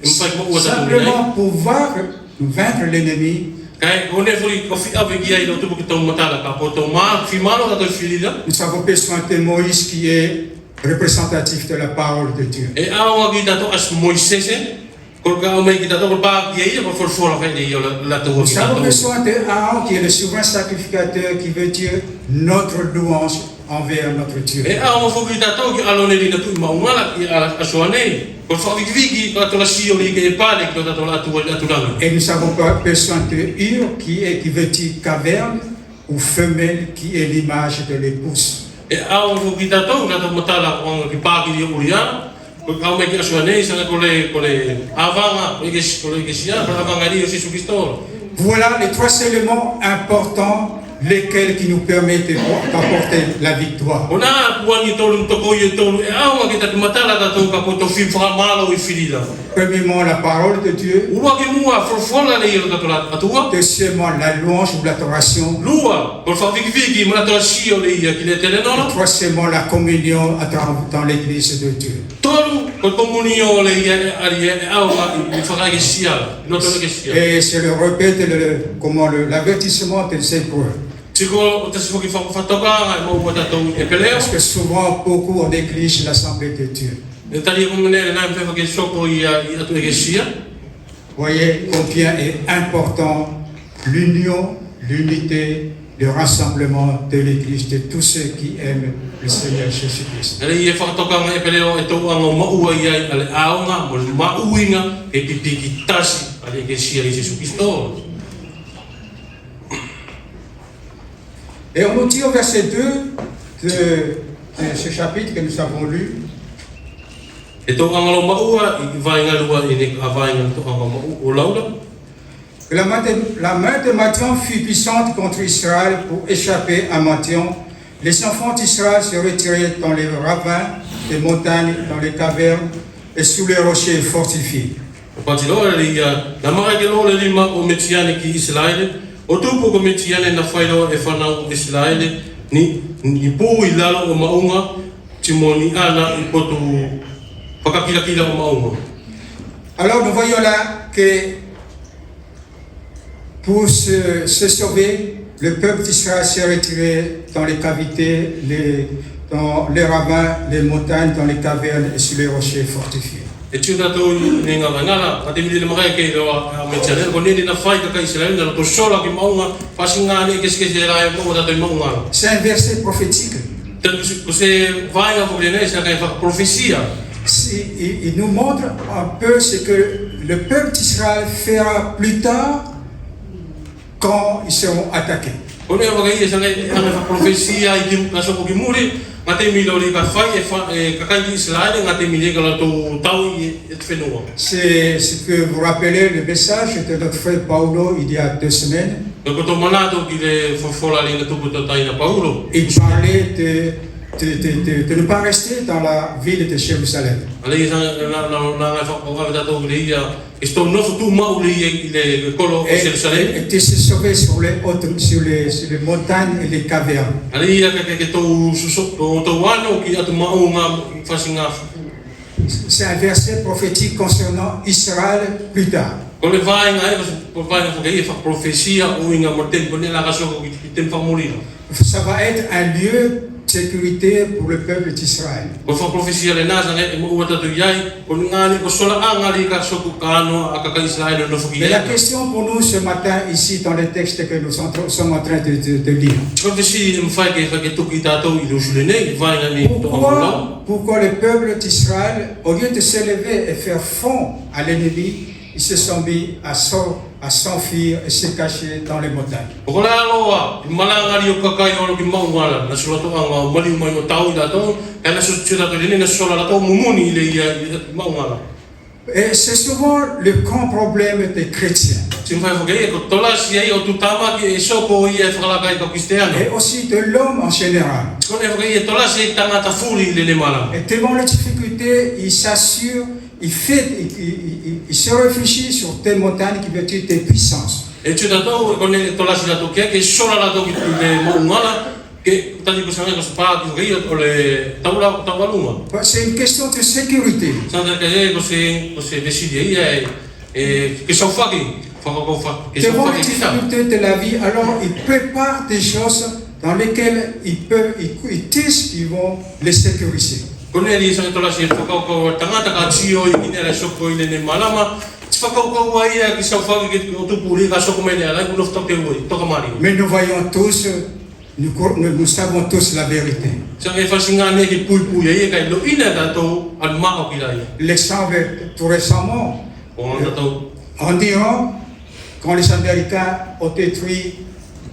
Simplement pour vaincre l'ennemi, nous avons besoin de Moïse qui est représentatif de la parole de Dieu. Nous avons besoin d'Aaron qui est le souverain sacrificateur qui veut dire notre louange envers notre Dieu. Et nous avons besoin de Hur qui veut dire caverne ou femelle qui est l'image de l'épouse. Voilà les trois éléments importants lesquels qui nous permettent d'apporter la victoire. Premièrement, la parole de Dieu. Deuxièmement, la louange ou l'adoration. Troisièmement, la communion dans l'église de Dieu. Et je le répète, l'avertissement des Hébreux. Parce que souvent, beaucoup on néglige l'assemblée de Dieu. Voyez combien est important l'union, l'unité, le rassemblement de l'Église, de tous ceux qui aiment le Seigneur Jésus-Christ. Et on nous dit au verset 2 de ce chapitre que nous avons lu, que la main de Madian fut puissante contre Israël pour échapper à Madian. Les enfants d'Israël se retiraient dans les ravins, les montagnes, dans les cavernes et sous les rochers fortifiés. Alors nous voyons là que pour se sauver, le peuple d'Israël s'est retiré dans les cavités, dans les ravins, les montagnes, dans les cavernes et sur les rochers fortifiés. E tio tatou ni ngala ate mili makai ke lo mentionel ko ni na fai ka Israel na to sola ki maunga pasinga ni ke se ra mo tatou maunga. C'est un verset prophétique. C'est vai a voglene sa ka prophétie. Il nous montre un peu ce que le peuple d'Israël fera plus tard quand ils seront attaqués. On est envoyé ça la prophétie a été la chose qui mourir ngate milo li ka fai e ka kai Israël ngate mili ka to tau et fenua. C'est ce que vous rappelez le message de notre frère Paulo il y a 2 semaines. Ko to manato ki le fofola li to to taina Paulo. Il parlait de ne pas rester dans la ville de Jérusalem. Ali Et de se sauver sur les montagnes et les cavernes. C'est un verset prophétique concernant Israël plus tard. Ça va être un lieu de sécurité pour le peuple d'Israël. Mais la question pour nous ce matin ici dans les textes que nous sommes en train de lire. Pourquoi le peuple d'Israël, au lieu de s'élever et faire front à l'ennemi, ils se sont mis à s'enfuir et se cacher dans les montagnes. Et c'est souvent le grand problème des chrétiens. Et aussi de l'homme en général. Et devant les difficultés, il s'assure, il se réfléchit sur des montagnes qui veulent dire des puissances. C'est une question de sécurité. Devant les difficultés de la vie, alors il prépare des choses dans lesquelles ils disent qu'ils vont les sécuriser. Mais nous voyons tous, nous savons tous la vérité. L'exemple tout récemment, en Iran, quand les Américains ont détruit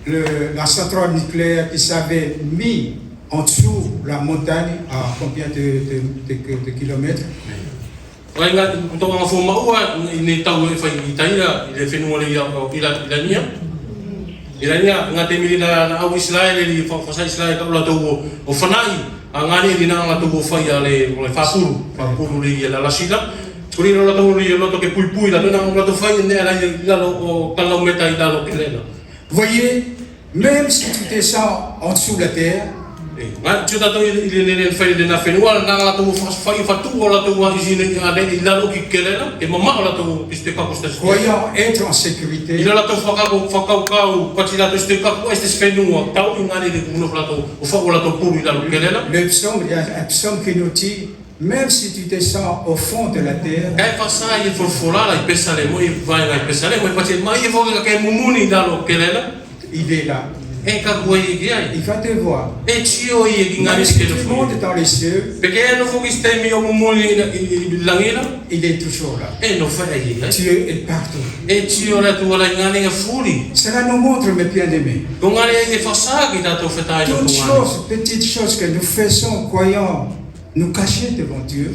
la centrale nucléaire qu'ils avaient mis en dessous de la montagne, à combien de kilomètres? Voyez, même si tu descends en dessous de la terre, croyant être en sécurité, le psaume, il y a un psaume qui nous dit, même si tu descends au fond de la terre, il est là. Il va te voir. Même si tu montes dans les cieux, il est toujours là. Dieu est partout. Cela nous montre, mes bien-aimés, toutes choses, petites choses que nous faisons, croyant nous cacher devant Dieu.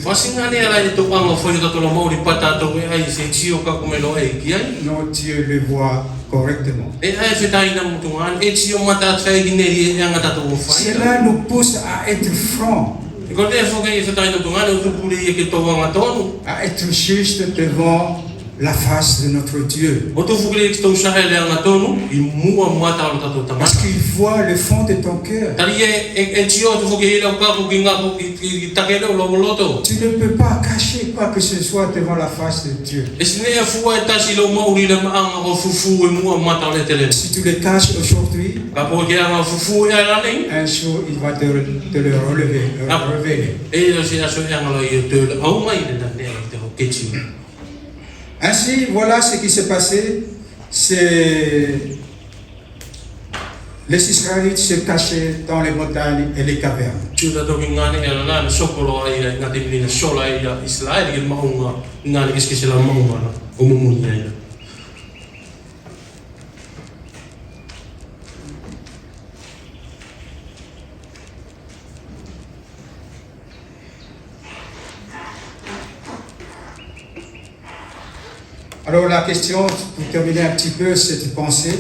Non, Dieu le voit correctement. Cela nous pousse à être francs, à être juste devant la face de notre Dieu. Parce qu'il voit le fond de ton cœur. Tu ne peux pas cacher quoi que ce soit devant la face de Dieu. Si tu le caches aujourd'hui, un jour il va te le révéler. Ainsi, voilà ce qui s'est passé. Les Israélites se cachaient dans les montagnes et les cavernes. Alors la question, pour terminer un petit peu cette pensée,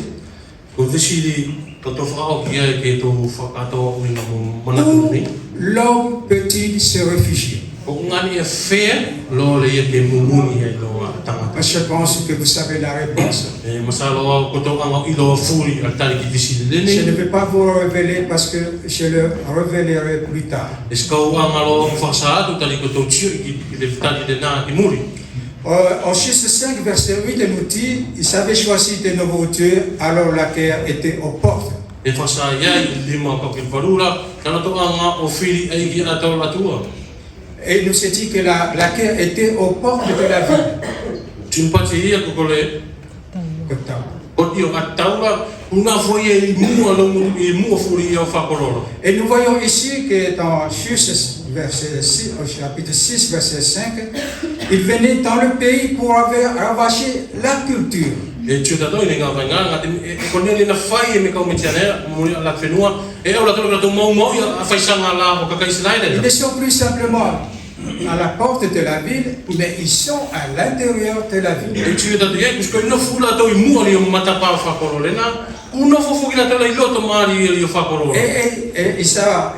où l'homme peut-il se réfugier? Je pense que vous savez la réponse. Je ne vais pas vous le révéler parce que je le révélerai plus tard. En Chiffre 5, verset 8, il nous dit, ils avaient choisi de nouveaux dieux alors la guerre était aux portes. Et il nous a dit que la guerre était aux portes de la ville. Et nous voyons ici que dans Chiffre verset 6, au chapitre 6, verset 5, il venait dans le pays pour ravager la culture. Ils ne sont plus simplement à la porte de la ville, mais ils sont à l'intérieur de la ville.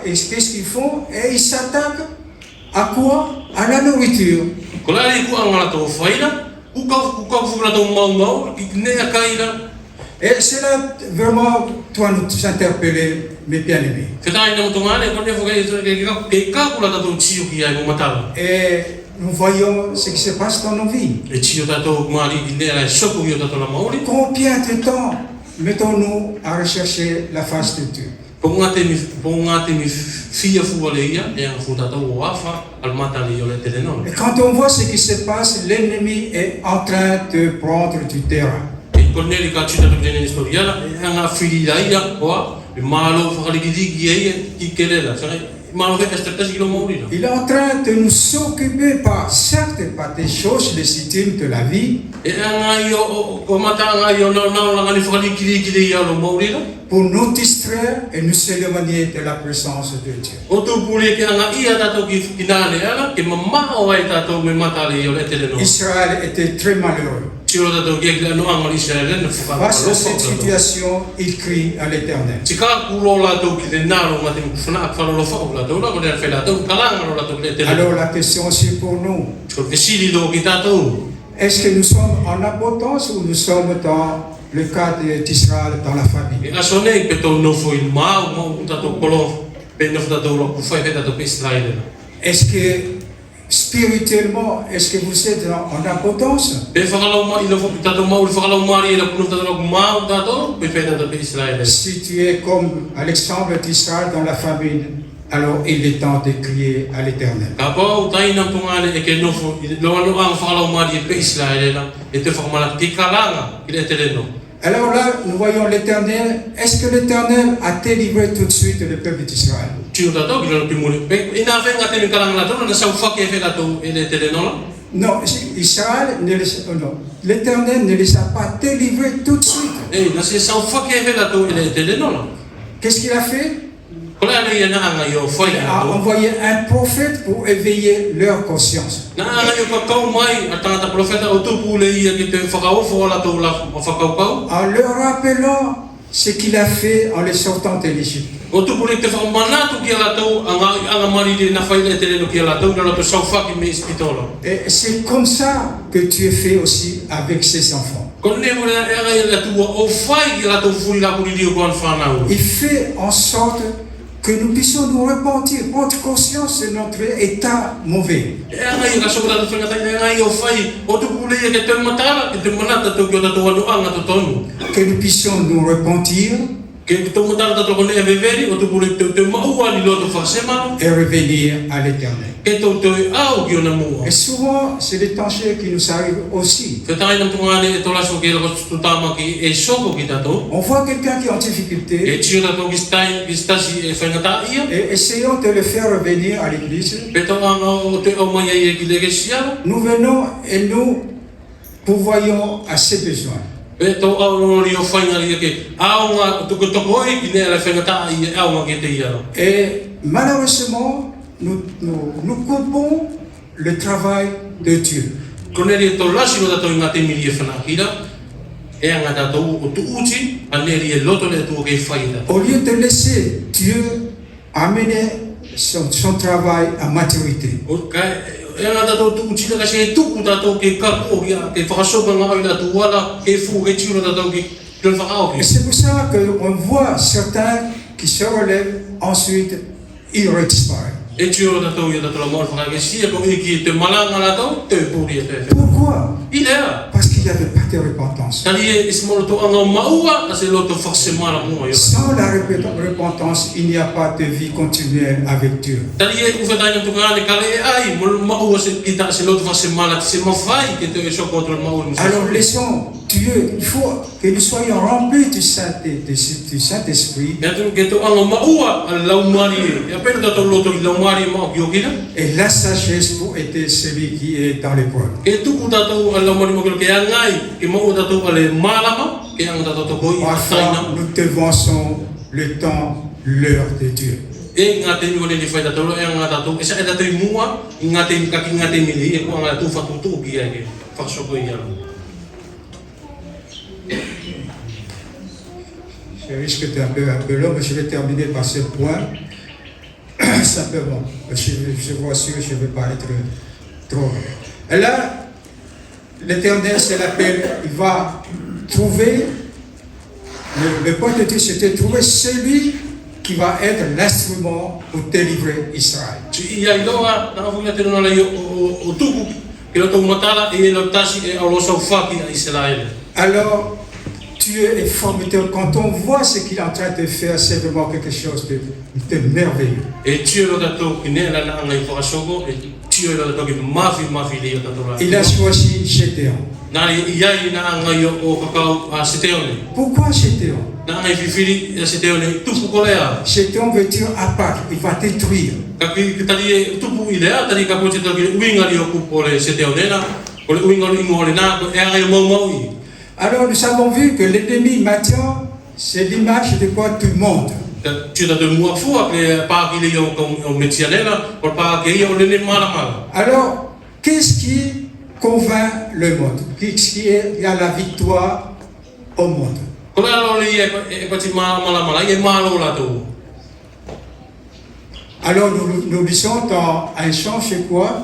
Et qu'est-ce qu'ils font? Et ils s'attaquent à quoi? À la nourriture. Et cela vraiment doit nous interpeller, mes bien-aimés. Et nous voyons ce qui se passe dans nos vies. Combien de temps mettons-nous à rechercher la face de Dieu? Et quand on voit ce qui se passe, l'ennemi est en train de prendre du terrain. Il est en train de nous occuper par certes par des choses légitimes de la vie, pour nous distraire et nous éloigner de la présence de Dieu. Israël était très malheureux. Face à cette situation, il crie à l'Éternel. Alors la question c'est pour nous. Est-ce que nous sommes en abondance ou nous sommes dans le cas d'Israël dans la famille? Est-ce que spirituellement, est-ce que vous êtes en abondance? Si tu es comme Alexandre d'Israël dans la famille, alors il est temps de crier à l'Éternel. Alors là, nous voyons l'Éternel. Est-ce que l'Éternel a délivré tout de suite le peuple d'Israël? Non, Israël non. L'Éternel ne les a pas délivrés tout de suite. Qu'est-ce qu'il a fait? Il a envoyé un prophète pour éveiller leur conscience. En leur rappelant ce qu'il a fait en les sortant de l'Égypte. Et c'est comme ça que tu es fait aussi avec ces enfants. Il fait en sorte que nous puissions nous repentir, prendre conscience de notre état mauvais. Que nous puissions nous repentir Que tu mutara tato kone eveveri o tu bule te maua ni loto farsema et revenir à l'Éternel. ke to te au ki ona mua. Et souvent, c'est des tensions qui nous arrivent aussi. Fetai na tungane e tola so ke lo tutama ki e soko ki tato. On voit quelqu'un qui est en E difficulté tio tato ki stasi e whaingata ia. et essayons de le faire revenir à l'église. Pe to anga o te o mai e ki lege sia. Nous venons et nous pourvoyons à ses besoins. Pe to au rio whainga ia ke au nga tuku toko i ki ne la whaingata ia au nga ke te ia. Et malheureusement, nous coupons le travail de Dieu. Koneri to lasi no tato inga te miri e whanakira. E anga tato o tu uti aneri e loto le tu o ke whaida. Au lieu de laisser Dieu amener son travail à maturité, O kai e anga tato tu uti ka se tuku tato ke kapu o ia ke whakasoka nga oina tu wala ke fu e tiro tato ki te whakao et ki. c'est pour ça qu'on voit certains qui se relèvent, ensuite ils redisparaissent. E tiro tato ia tato la mor whakake sia ko i ki te malanga la tau te puri e te. Pourquoi? I lea. Parce qu'il n'y avait pas de repentance. Tali e ismolo to anga maua a se loto whakasemara mua yo. Sans la repentance, il n'y a pas de vie continuelle avec Dieu. Tali e uwhetai na tukane kale e ai mo maua se kita se loto whakasemara te se mawhai ke te e soko atu maua musa. Alors laissons Dieu, il faut que nous soyons remplis du Saint-Esprit. E atu ke to anga maua a laumari e. E apena tato loto i laumari mao ki o kina. Et la sagesse pour aider celui qui est dans l'épreuve. Ke tuku tatou a laumari mo ke angai ke mo tatou ale malama ke anga tatou to koi Parfois, taina nous devançons le temps, l'heure de Dieu. e nga te ngone ni faida tatou e anga tatou e sa e tatou mua nga te kaki nga te mili e ko anga tu fatutu ki e faksoko ia. Je risque d'être un peu long, mais je vais terminer par ce point. Simplement, je vois sûr que je ne vais pas être trop. Et là, l'Éternel, c'est l'appel, il va trouver, le point de Dieu, c'était trouver celui qui va être l'instrument pour délivrer Israël. Ia iloa na fuia te nona o tuku ke lo tau matala e lo tasi e alo so faki a Israël. Alors, Dieu est formidable. Quand on voit ce qu'il est en train de faire, c'est vraiment quelque chose de merveilleux. E tio lo tatou ki ne la na ngai whakasoko e tio lo tatou ki mafi le o tatou la. Il a choisi Gédéon. Nari iai na ngai o kakau a Seteone. Pourquoi Gédéon? Na ngai fifiri a Seteone tupu kolea. Gédéon veut dire abattre, il va détruire. Kaki tali e tupu i lea, tali ka pote tali uinga li o kupo le Seteone na, o le uinga li ingo le na, e angai mau mau i. Alors nous avons vu que l'ennemi maintenant, c'est l'image de quoi tout le monde. Tu as de moi fou après pas qu'il y a un métier là, pour pas qu'il y ait un mal. Alors, qu'est-ce qui convainc le monde? Qu'est-ce qui est, il y a la victoire au monde? Comment alors il y a pas de mal, il y a mal au lato. Alors nous lisons dans un chant, je sais quoi,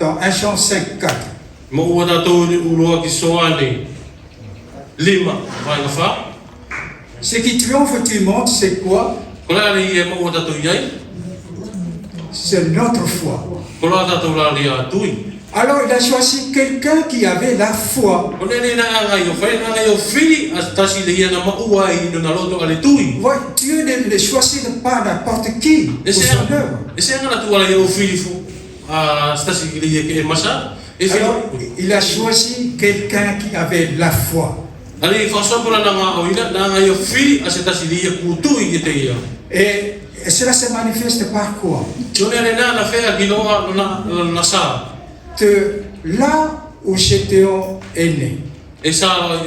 dans un chant 5-4. Mo dato uloa ki soane lima vai fa. Ce qui triomphe du monde, c'est quoi? Kola ri e mo dato yai. C'est notre foi. Kola dato la ri atui. Alors il a choisi quelqu'un qui avait la foi. Koneni na anga yo fa na yo fili astasi le yana ma uai no na loto ale tui. Dieu ne choisit pas n'importe qui pour son œuvre. Et c'est un tu ala yo fili fu astasi le ye masa. Alors, il a choisi quelqu'un qui avait la foi. Et cela se manifeste par quoi? De là où Gédéon est né. Et là,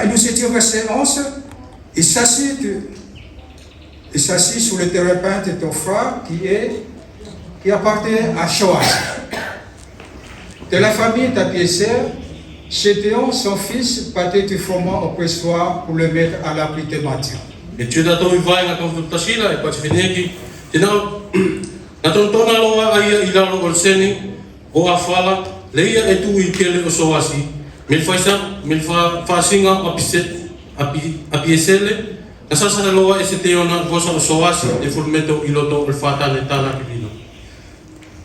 il nous est dit au verset 11, il s'assit sur le térébinthe de Tophra qui appartenait à Joas. De la famille d'Abiézer, Gédéon, son fils, battait du froment au pressoir pour le mettre à l'abri des Madian. Et tu as donné vague à confrontation, et pas de finir qui. Natona loa aia i lalo o seni o afala leia e tu i kele o soasi mil fasinga apiesele na sasa loa e se te ona vosa o soasi e fulmeto i loto o fata ne tana pilino.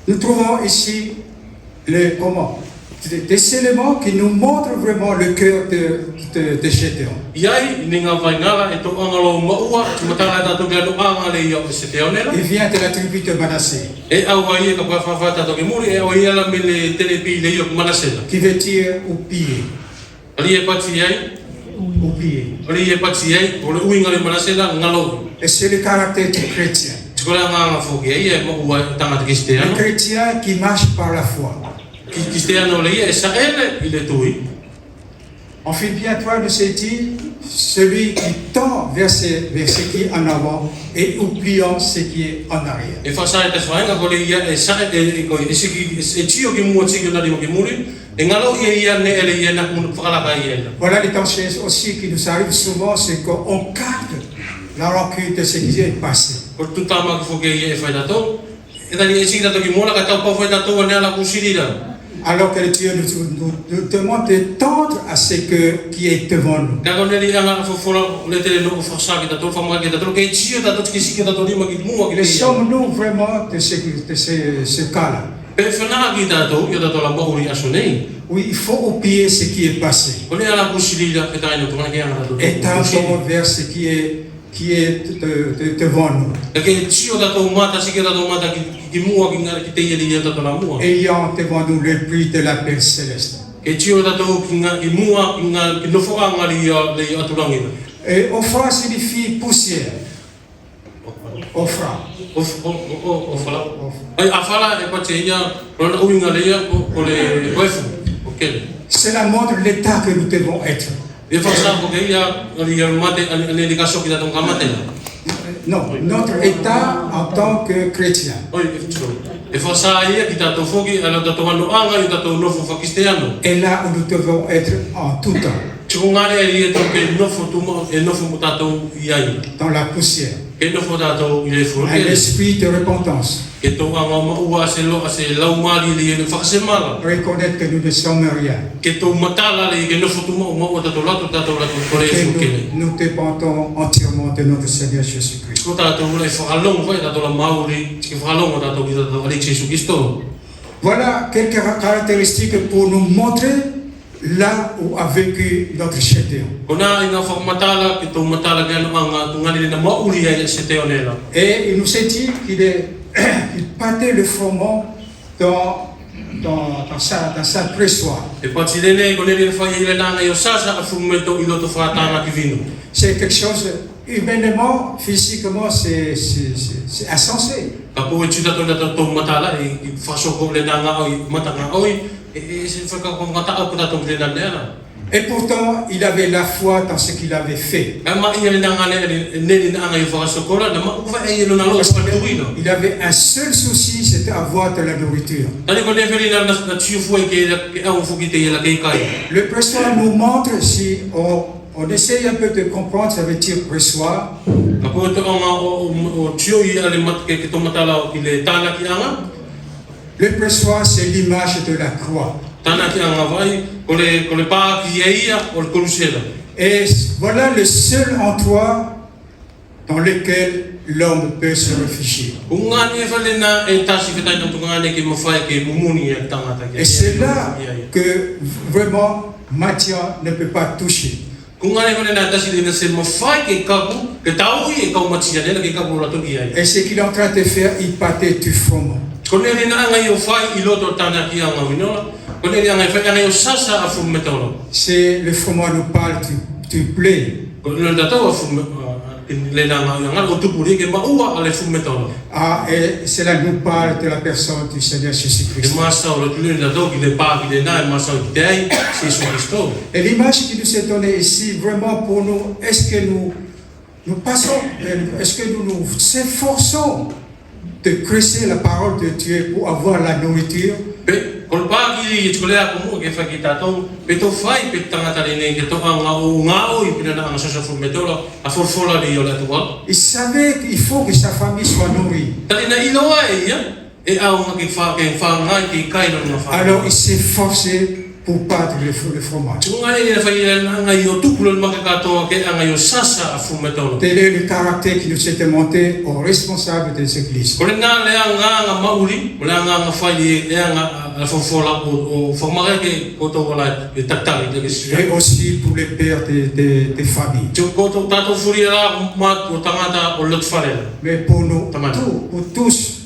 Nous trouvons ici le des éléments qui nous montrent vraiment le cœur de Gédéon. Iai ni ngā vaingala e tō angalo maua, tumatala tātou kia no angale i au se te onela. Il vient de la tribu de Manassé. E aua ia ka whawha tātou ke muri, e aua ia la me le telepi le iok manasela. Qui veut dire oublier. Ali e pati iai, Oublier. ali e pati iai, o le uinga le manasela ngalo. Et c'est le caractère du chrétien. Tikola ngā whoki e ia maua tangata Le kisteano. chrétien qui marche par la foi. Kisteano le ia e sa ele i le tui. En Philippiens 3, nous s'est dit, celui qui tend vers ce qui est en avant et oubliant ce qui est en arrière. E whasai te whainga ko le ia e sa e siki e tio ki mua tiki nari mo ki muri. E ngalo ia ne ele ia na whakalaka ia. Voilà les tensions aussi qui nous arrivent souvent, c'est qu'on garde la rancune de ce qui est passé. Ko tutama ki whoke ia e whai tatou. E tani e siki tatou ki mola ka tau pau whai tatou ane ala kusirira. Alors que Dieu nous demande de tendre à ce qui est devant nous. Et sommes-nous vraiment de ce cas-là? Oui, il faut oublier ce qui est passé. Et tendre vers ce qui est devant nous. Ayant devant nous le prix de l'appel céleste. Et Ophra signifie poussière. Ophra. Cela montre l'état que nous devons être. Non, notre état en tant que chrétien. Et là où nous devons être en tout temps. Dans la poussière. Un esprit de repentance. Reconnaître que nous ne sommes rien. Que nous dépendons entièrement de notre Seigneur Jésus-Christ. Voilà quelques caractéristiques pour nous montrer là où a vécu notre Gédéon. Et il nous a dit qu'il battait le froment dans sa pressoir. C'est quelque chose, humainement, physiquement, c'est insensé. Et pourtant, il avait la foi dans ce qu'il avait fait. Il avait un seul souci, c'était avoir de la nourriture. Le pressoir nous montre, si on essaye un peu de comprendre, ça veut dire pressoir. Le pressoir, c'est l'image de la croix. Et voilà le seul endroit dans lequel l'homme peut se réfugier. Et c'est là que vraiment Matthieu ne peut pas toucher. Et ce qu'il est en train de faire, il battait du froment. C'est le froment nous parle du blé. Ah, et cela nous parle de la personne du Seigneur Jésus-Christ. Et l'image qui nous est donnée ici, vraiment pour nous, est-ce que nous passons, est-ce que nous nous efforçons de creuser la parole de Dieu pour avoir la nourriture? Il savait qu'il faut que sa famille soit nourrie. Alors il s'est forcé pour battre le fromage. Tel est le caractère qui nous est demandé aux responsables des églises. Et aussi pour les pères des familles. Mais pour nous tous,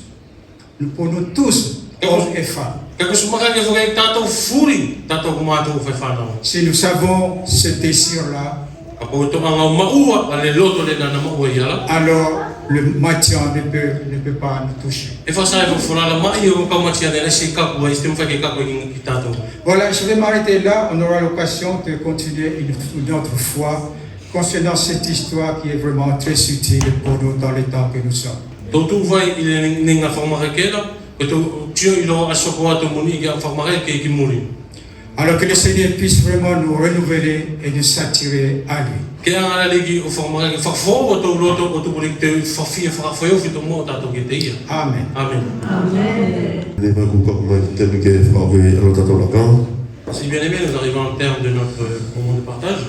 hommes et femmes. Si nous savons ce désir-là, alors le maintien ne peut pas nous toucher. Voilà, je vais m'arrêter là. On aura l'occasion de continuer une autre fois concernant cette histoire qui est vraiment très utile pour nous dans les temps que nous sommes. Alors que le Seigneur puisse vraiment nous renouveler et nous s'attirer à lui. Amen. Amen. Si bien aimé, nous arrivons au terme de notre moment de partage.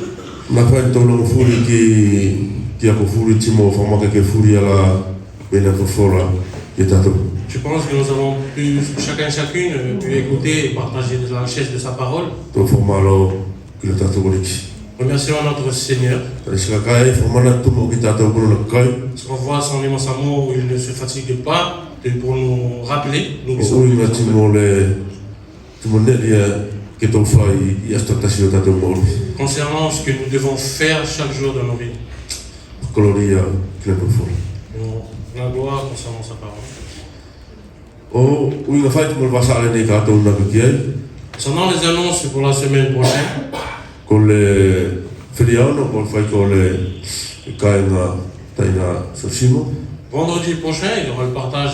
Je pense que nous avons pu, chacun et chacune, pu écouter et partager la richesse de sa parole. Remercions notre Seigneur. Parce qu'on voit son immense amour, il ne se fatigue pas pour nous rappeler. Nous qui sommes concernant ce que nous devons faire chaque jour dans nos vies. La gloire concernant sa parole. Concernant les annonces pour la semaine prochaine, vendredi prochain, il y aura le partage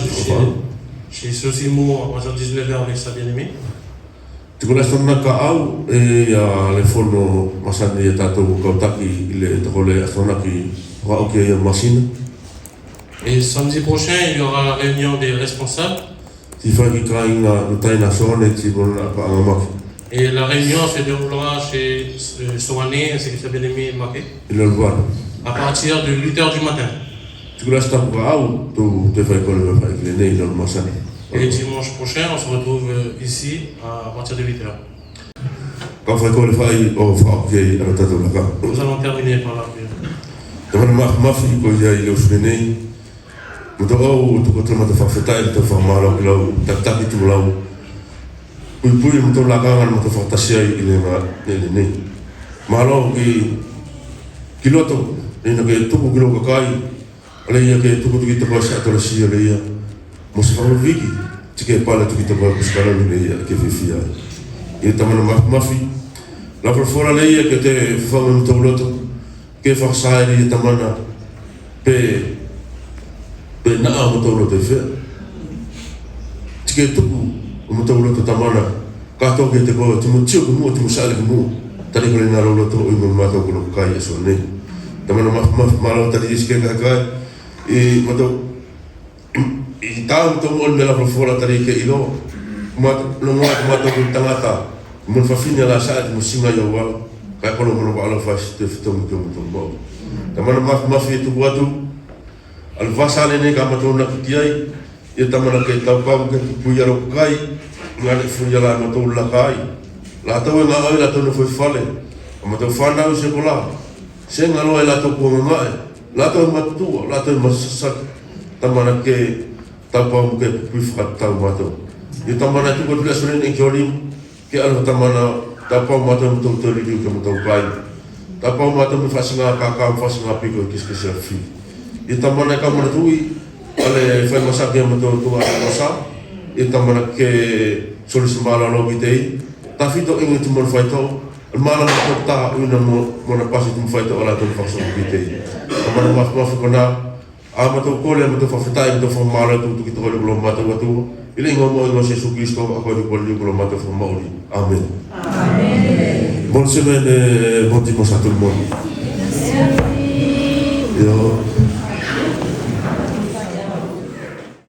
chez Sosimo à partir de 19h avec sa bien-aimée. Et samedi prochain, il y aura la réunion des responsables. Et la réunion se déroulera chez Soané ainsi que sa bien-aimée Maké à partir de 8h du matin. Et dimanche prochain, on se retrouve ici à partir de 8h. Nous allons terminer par la prière. Mutau tu kota mata whawhetai te whamaro i lau taki tu lau pui mutu lakanga mata whawtasia i le nei malo ki loto ina ke tuku ki loka kai ale ia ke tuku tuki tapa sa atora sia le ia mo se whauro viki tike pala tuki tapa kuskara le ia ke whiwhia i tamana mafi la profora le ia ke te whaunga mutau loto ke whaksaere i tamana pe na amotolo te fe tike tuku amotolo te tamana ka to ke te ko te mutio ko mo te musale ko mo tani ko na lo to i mo mato ko kai so ne tamana ma lo tani iske ka kai e mato i tau to mo mela fora tani ke ilo ma lo mo mato ko tangata mo fa fina la sa mo singa yo wa ka ko mo lo ala fa te fito mo mo tamana ma fi tu watu al vasale ne ka matona kiai e tamana ke tau pa ke puia ro kai ngale fuia la matou la kai la tau nga ai la tonu foi fale matou fana o se kola se ngalo la to ko ngai la to matu la to masasa tamana ke tau pa ke pui fat tau matou e tamana tu ko plas ne joli ke al tamana tau pa matou to to ri ke matou kai tau pa matou fasinga ka fasinga piko kiske se fi e tamana ka maratui ale fai masake mato tu asa e tamana ke solismala lo bitei ta fito ingi tu mon faito mala ko ta una mo na pasi tu faito ala tu faso bitei tamana ma kona amato ko le mato faita mato formala tu ki to lo mato watu ile ngomo no Jesus Cristo ako di ko lo mato formali amen amen bonne semaine bon dimanche à tout le monde yo